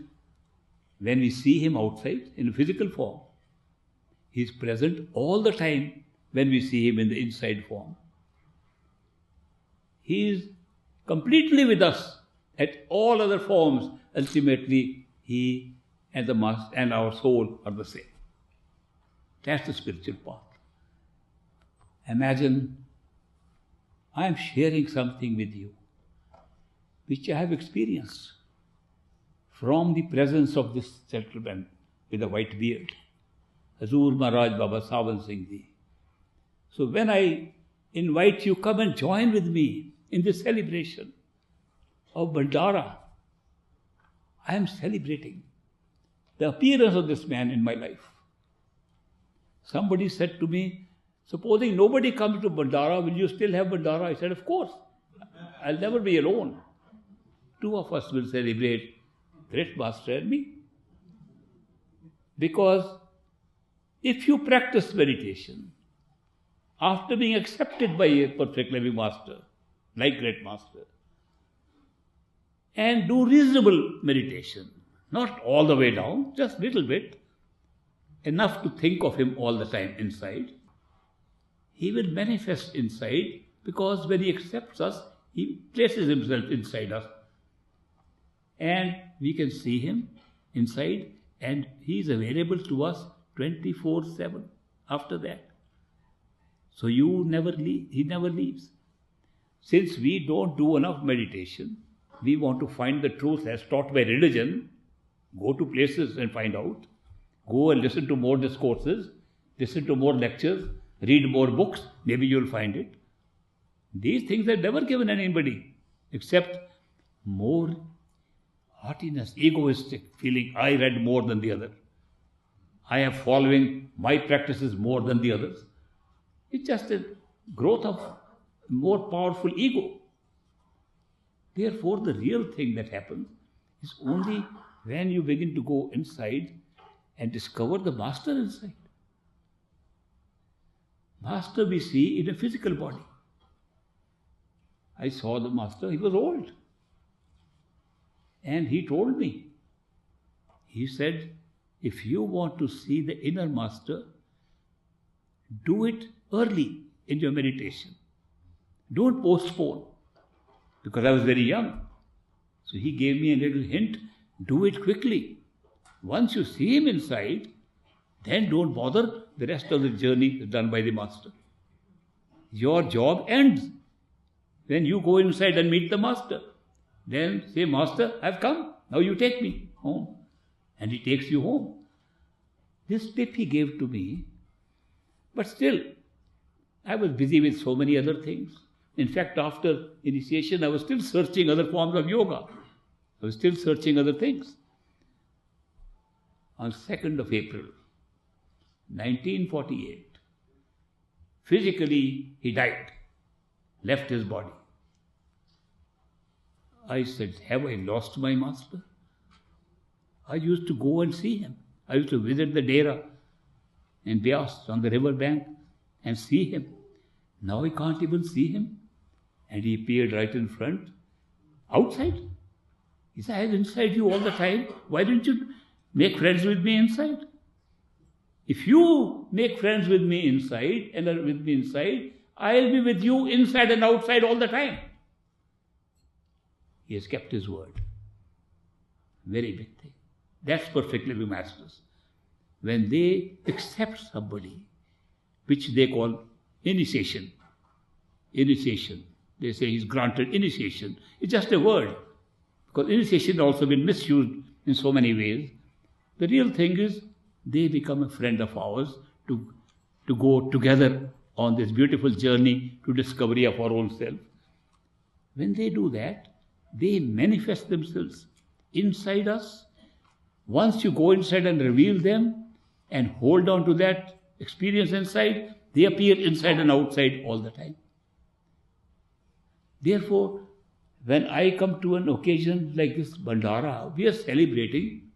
when we see him outside in physical form. He is present all the time when we see him in the inside form. He is completely with us at all other forms. Ultimately, he and the master and our soul are the same. That's the spiritual path. Imagine I am sharing something with you which I have experienced from the presence of this gentleman with a white beard, Hazur Maharaj Baba Sawan Singh Ji. So when I invite you, come and join with me in this celebration of Bhandara, I am celebrating the appearance of this man in my life. Somebody said to me, supposing nobody comes to Bhandara, will you still have Bhandara? I said, of course. I'll never be alone. Two of us will celebrate, Great Master and me. Because if you practice meditation, after being accepted by a perfect living Master, like Great Master, and do reasonable meditation, not all the way down, just little bit, enough to think of him all the time inside, he will manifest inside, because when he accepts us, he places himself inside us. And we can see him inside, and he is available to us 24/7 after that. So he never leaves. Since we don't do enough meditation, we want to find the truth as taught by religion, go to places and find out, go and listen to more discourses, listen to more lectures, read more books, maybe you'll find it. These things are never given anybody, except more haughtiness, egoistic feeling, I read more than the other. I am following my practices more than the others. It's just a growth of more powerful ego. Therefore, the real thing that happens is only when you begin to go inside and discover the master inside. Master we see in a physical body. I saw the master, he was old. And he told me, he said, if you want to see the inner master, do it early in your meditation. Don't postpone. Because I was very young. So he gave me a little hint, do it quickly. Once you see him inside, then don't bother, the rest of the journey is done by the master. Your job ends when you go inside and meet the master. Then say, Master, I've come, now you take me home. And he takes you home. This tip he gave to me, but still, I was busy with so many other things. In fact, after initiation, I was still searching other forms of yoga. I was still searching other things. On 2nd of April, 1948, physically he died, left his body. I said, have I lost my master? I used to go and see him. I used to visit the Dera in Beas on the river bank and see him. Now I can't even see him. And he appeared right in front, outside. He said, I was inside you all the time. Why didn't you make friends with me inside? If you make friends with me inside and are with me inside, I'll be with you inside and outside all the time. He has kept his word. Very big thing. That's perfect living masters. When they accept somebody, which they call initiation, they say he's granted initiation. It's just a word. Because initiation has also been misused in so many ways. The real thing is they become a friend of ours to go together on this beautiful journey to discovery of our own self. When they do that, they manifest themselves inside us. Once you go inside and reveal them and hold on to that experience inside, they appear inside and outside all the time. Therefore, when I come to an occasion like this Bhandara, we are celebrating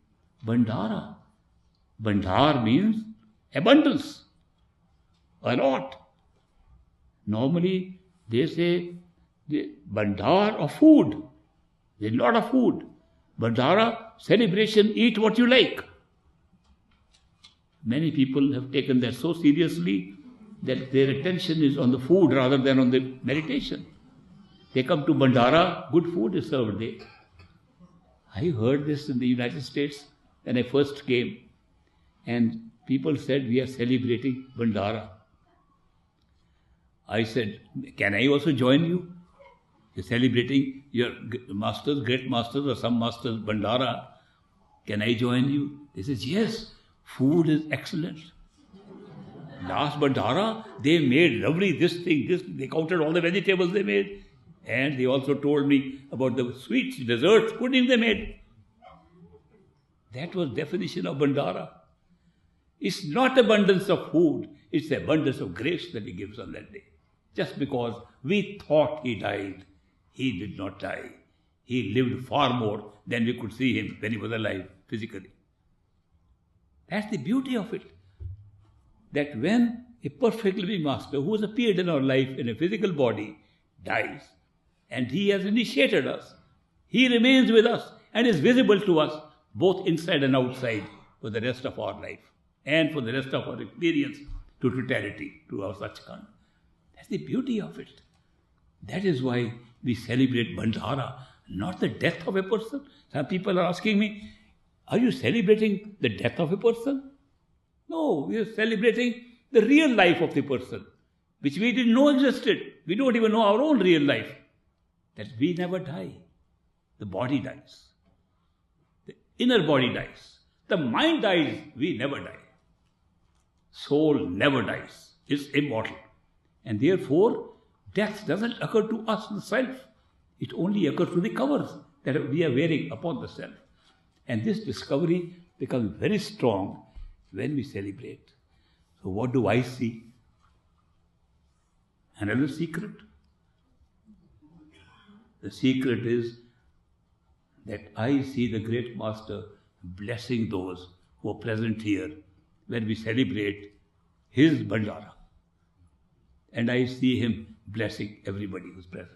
Bhandara. Bhandar means abundance, a lot. Normally, they say the Bhandar of food. There's a lot of food. Bhandara, celebration, eat what you like. Many people have taken that so seriously that their attention is on the food rather than on the meditation. They come to Bhandara, good food is served there. I heard this in the United States when I first came, and people said, we are celebrating Bhandara. I said, can I also join you? You're celebrating your masters, great masters or some masters, Bhandara. Can I join you? They said, yes, food is excellent. Last Bhandara, they made lovely this thing, they counted all the vegetables they made. And they also told me about the sweets, desserts, pudding they made. That was definition of Bhandara. It's not abundance of food, it's abundance of grace that he gives on that day. Just because we thought he died, he did not die. He lived far more than we could see him when he was alive physically. That's the beauty of it. That when a perfect living master who has appeared in our life in a physical body dies, and he has initiated us, he remains with us and is visible to us both inside and outside for the rest of our life and for the rest of our experience to totality, to our Sachkhand. That's the beauty of it. That is why we celebrate Bhandara, not the death of a person. Some people are asking me, are you celebrating the death of a person? No, we are celebrating the real life of the person, which we didn't know existed. We don't even know our own real life. That we never die. The body dies. The inner body dies. The mind dies. We never die. Soul never dies. It's immortal. And therefore, death doesn't occur to us, the self. It only occurs to the covers that we are wearing upon the self. And this discovery becomes very strong when we celebrate. So what do I see? Another secret. The secret is that I see the great Master blessing those who are present here when we celebrate his Bhandara. And I see him blessing everybody who's present.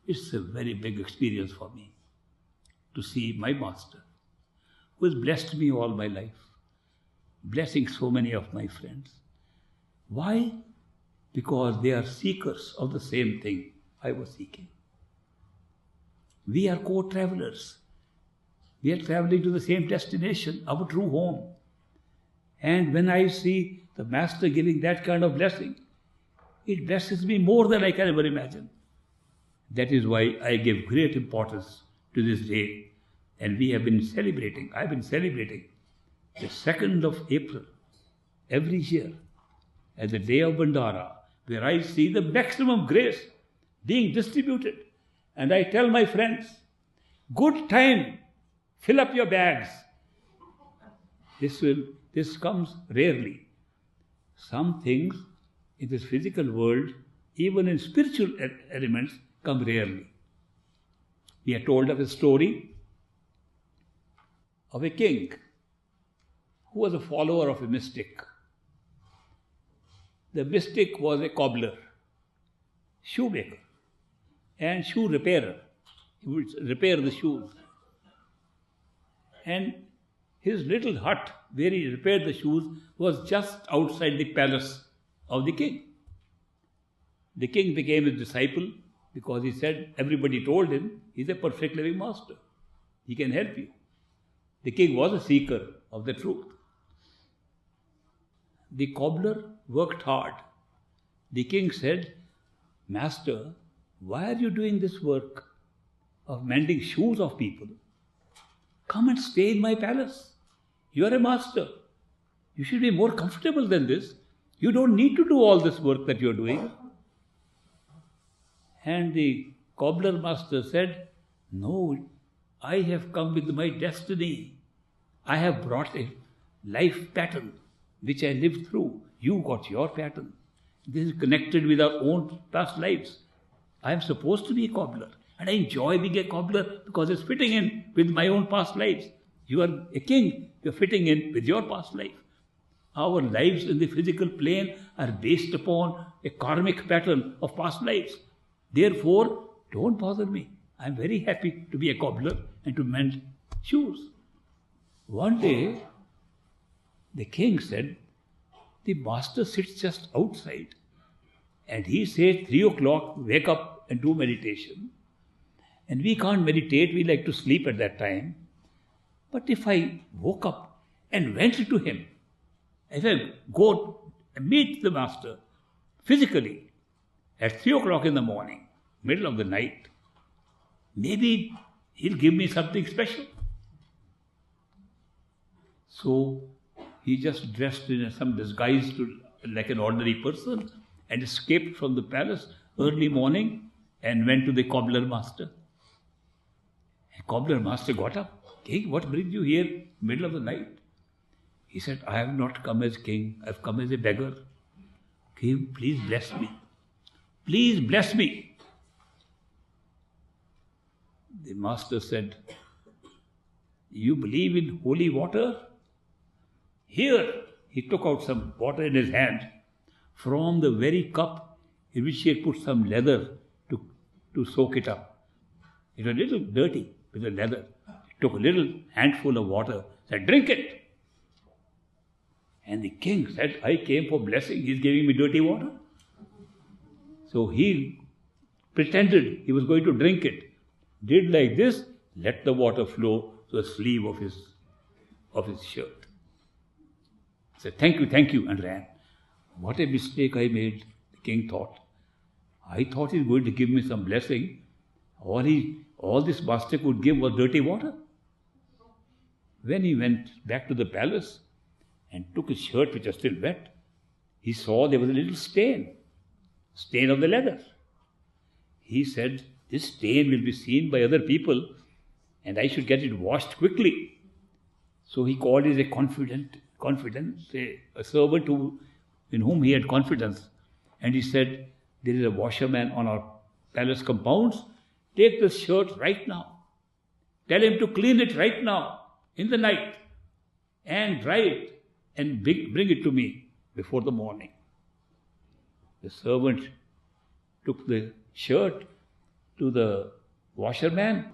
It's a very big experience for me to see my Master, who has blessed me all my life, blessing so many of my friends. Why? Because they are seekers of the same thing I was seeking. We are co-travelers. We are traveling to the same destination, our true home. And when I see the Master giving that kind of blessing, it blesses me more than I can ever imagine. That is why I give great importance to this day. And we have been celebrating, I've been celebrating the 2nd of April every year as the day of Bhandara, where I see the maximum grace being distributed. And I tell my friends, good time, fill up your bags. This comes rarely. Some things in this physical world, even in spiritual elements, come rarely. We are told of a story of a king who was a follower of a mystic. The mystic was a cobbler, shoemaker, and shoe repairer. He would repair the shoes. And his little hut where he repaired the shoes was just outside the palace of the king. The king became his disciple because he said, everybody told him, he's a perfect living master. He can help you. The king was a seeker of the truth. The cobbler worked hard. The king said, Master, why are you doing this work of mending shoes of people? Come and stay in my palace. You are a master. You should be more comfortable than this. You don't need to do all this work that you are doing. And the cobbler master said, no, I have come with my destiny. I have brought a life pattern which I lived through. You got your pattern. This is connected with our own past lives. I am supposed to be a cobbler. And I enjoy being a cobbler because it's fitting in with my own past lives. You are a king. You're fitting in with your past life. Our lives in the physical plane are based upon a karmic pattern of past lives. Therefore, don't bother me. I'm very happy to be a cobbler and to mend shoes. One day, the king said, the master sits just outside and he says 3 o'clock, wake up and do meditation. And we can't meditate, we like to sleep at that time. But if I woke up and went to him, if I go and meet the master physically at 3 o'clock in the morning, middle of the night, maybe he'll give me something special. So he just dressed in some disguise like an ordinary person and escaped from the palace early morning and went to the cobbler master. The cobbler master got up. King, what brings you here middle of the night? He said, I have not come as king, I have come as a beggar. King, please bless me. Please bless me. The master said, you believe in holy water? Here, he took out some water in his hand from the very cup in which he had put some leather to soak it up. It was a little dirty with the leather. He took a little handful of water, said, drink it. And the king said, I came for blessing, he's giving me dirty water. So he pretended he was going to drink it, did like this, let the water flow to the sleeve of his shirt. Said, thank you, and ran. What a mistake I made, the king thought. I thought he's going to give me some blessing. All this master could give was dirty water. When he went back to the palace and took his shirt, which was still wet, he saw there was a little stain of the leather. He said, this stain will be seen by other people and I should get it washed quickly. So he called his a confidant confidence, a servant in whom he had confidence. And he said, there is a washerman on our palace compounds. Take this shirt right now. Tell him to clean it right now, in the night, and dry it, and bring it to me before the morning. The servant took the shirt to the washerman,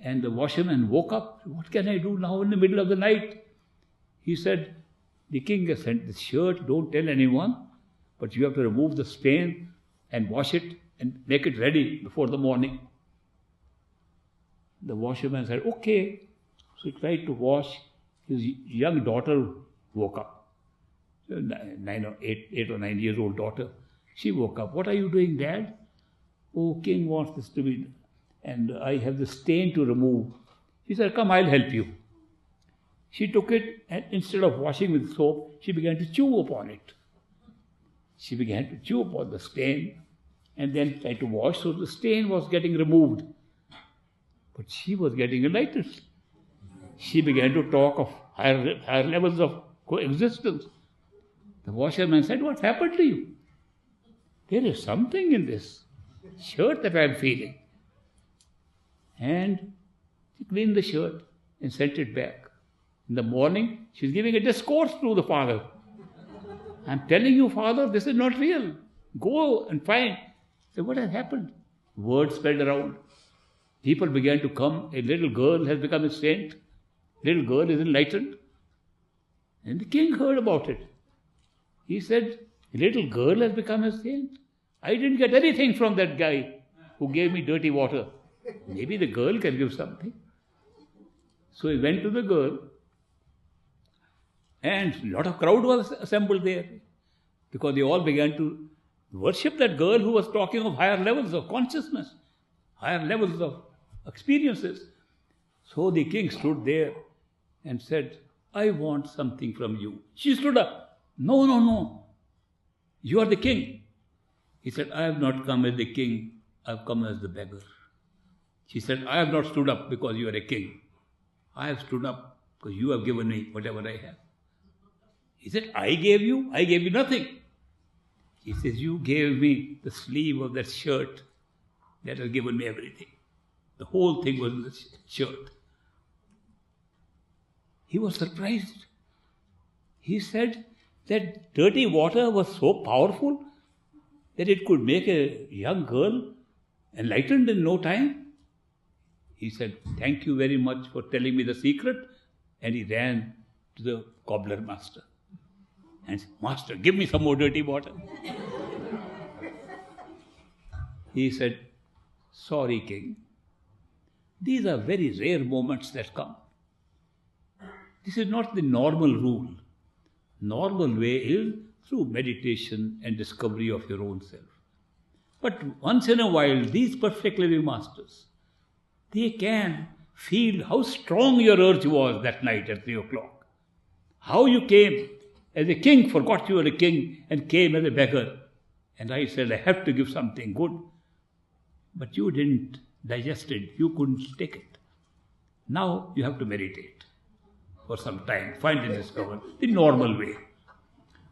and the washerman woke up. What can I do now in the middle of the night? He said, the king has sent this shirt, don't tell anyone, but you have to remove the stain and wash it and make it ready before the morning. The washerman said, okay. So he tried to wash. His young daughter woke up. 8 or 9 years old daughter. She woke up. What are you doing, Dad? Oh, king wants this to be, and I have the stain to remove. He said, come, I'll help you. She took it, and instead of washing with soap, she began to chew upon it. She began to chew upon the stain, and then tried to wash, so the stain was getting removed. But she was getting enlightened. She began to talk of higher levels of coexistence. The washerman said, what's happened to you? There is something in this shirt that I am feeling. And she cleaned the shirt and sent it back. In the morning, she's giving a discourse to the father. I'm telling you, father, this is not real. Go and find. So what has happened? Word spread around. People began to come. A little girl has become a saint. Little girl is enlightened. And the king heard about it. He said, a little girl has become a saint. I didn't get anything from that guy who gave me dirty water. Maybe the girl can give something. So he went to the girl, and a lot of crowd was assembled there, because they all began to worship that girl who was talking of higher levels of consciousness, higher levels of experiences. So the king stood there and said, I want something from you. She stood up. No, no, no. You are the king. He said, I have not come as the king. I have come as the beggar. She said, I have not stood up because you are a king. I have stood up because you have given me whatever I have. He said, I gave you? I gave you nothing. He says, you gave me the sleeve of that shirt that has given me everything. The whole thing was in the shirt. He was surprised. He said that dirty water was so powerful that it could make a young girl enlightened in no time. He said, thank you very much for telling me the secret. And he ran to the cobbler master and said, Master, give me some more dirty water. He said, sorry, king. These are very rare moments that come. This is not the normal rule. Normal way is through meditation and discovery of your own self. But once in a while, these perfect living masters, they can feel how strong your urge was that night at 3 o'clock. How you came as a king, forgot you were a king, and came as a beggar. And I said, I have to give something good. But you didn't digest it. You couldn't take it. Now you have to meditate for some time, find and discover the normal way.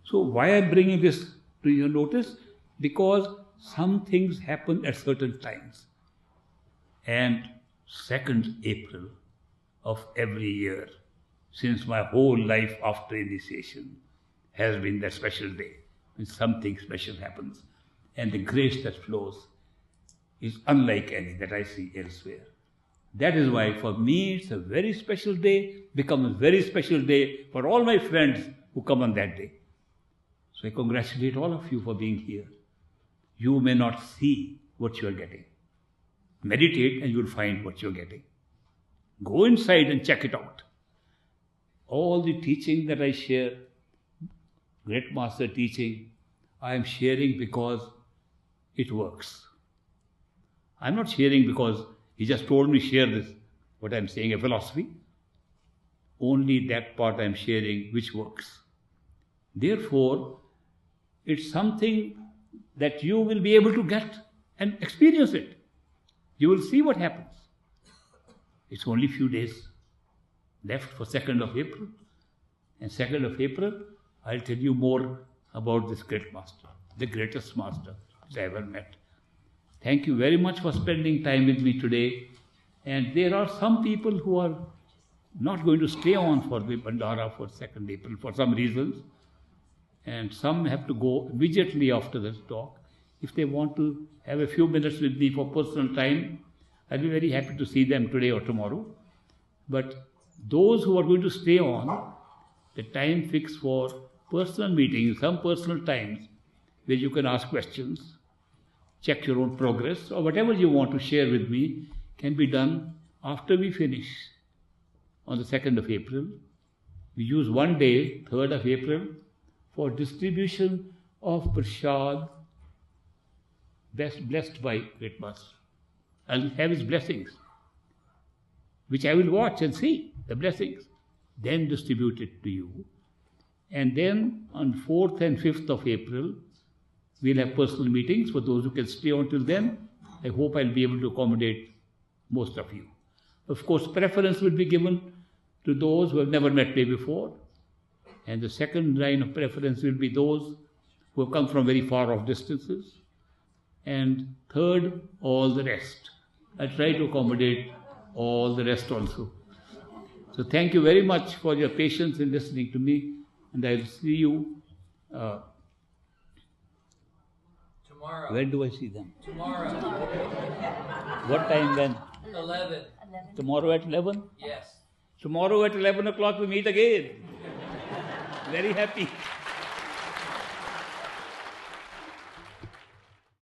So why I'm bringing this to your notice? Because some things happen at certain times. And 2nd April of every year, since my whole life after initiation, has been that special day when something special happens. And the grace that flows is unlike any that I see elsewhere. That is why for me it's a very special day, becomes a very special day for all my friends who come on that day. So I congratulate all of you for being here. You may not see what you are getting. Meditate and you will find what you are getting. Go inside and check it out. All the teaching that I share, great master teaching, I am sharing because it works. I am not sharing because he just told me share this, what I am saying, a philosophy. Only that part I am sharing which works. Therefore, it's something that you will be able to get and experience it. You will see what happens. It's only few days left for 2nd of April. And 2nd of April, I'll tell you more about this great master, the greatest master which I ever met. Thank you very much for spending time with me today. And there are some people who are not going to stay on for the Bhandara for 2nd April for some reasons. And some have to go immediately after this talk. If they want to have a few minutes with me for personal time, I'll be very happy to see them today or tomorrow. But those who are going to stay on, the time fixed for personal meetings, some personal times where you can ask questions, check your own progress, or whatever you want to share with me can be done after we finish on the 2nd of April. We use one day, 3rd of April, for distribution of prasad blessed by Great Master. I'll have his blessings, which I will watch and see, the blessings, then distribute it to you. And then on 4th and 5th of April, we'll have personal meetings for those who can stay on till then. I hope I'll be able to accommodate most of you. Of course, preference will be given to those who have never met me before. And the second line of preference will be those who have come from very far off distances. And third, all the rest. I try to accommodate all the rest also. So thank you very much for your patience in listening to me. And I'll see you. Tomorrow. When do I see them? Tomorrow. What time then? 11. Tomorrow at 11? Yes. Tomorrow at 11 o'clock we meet again. Very happy.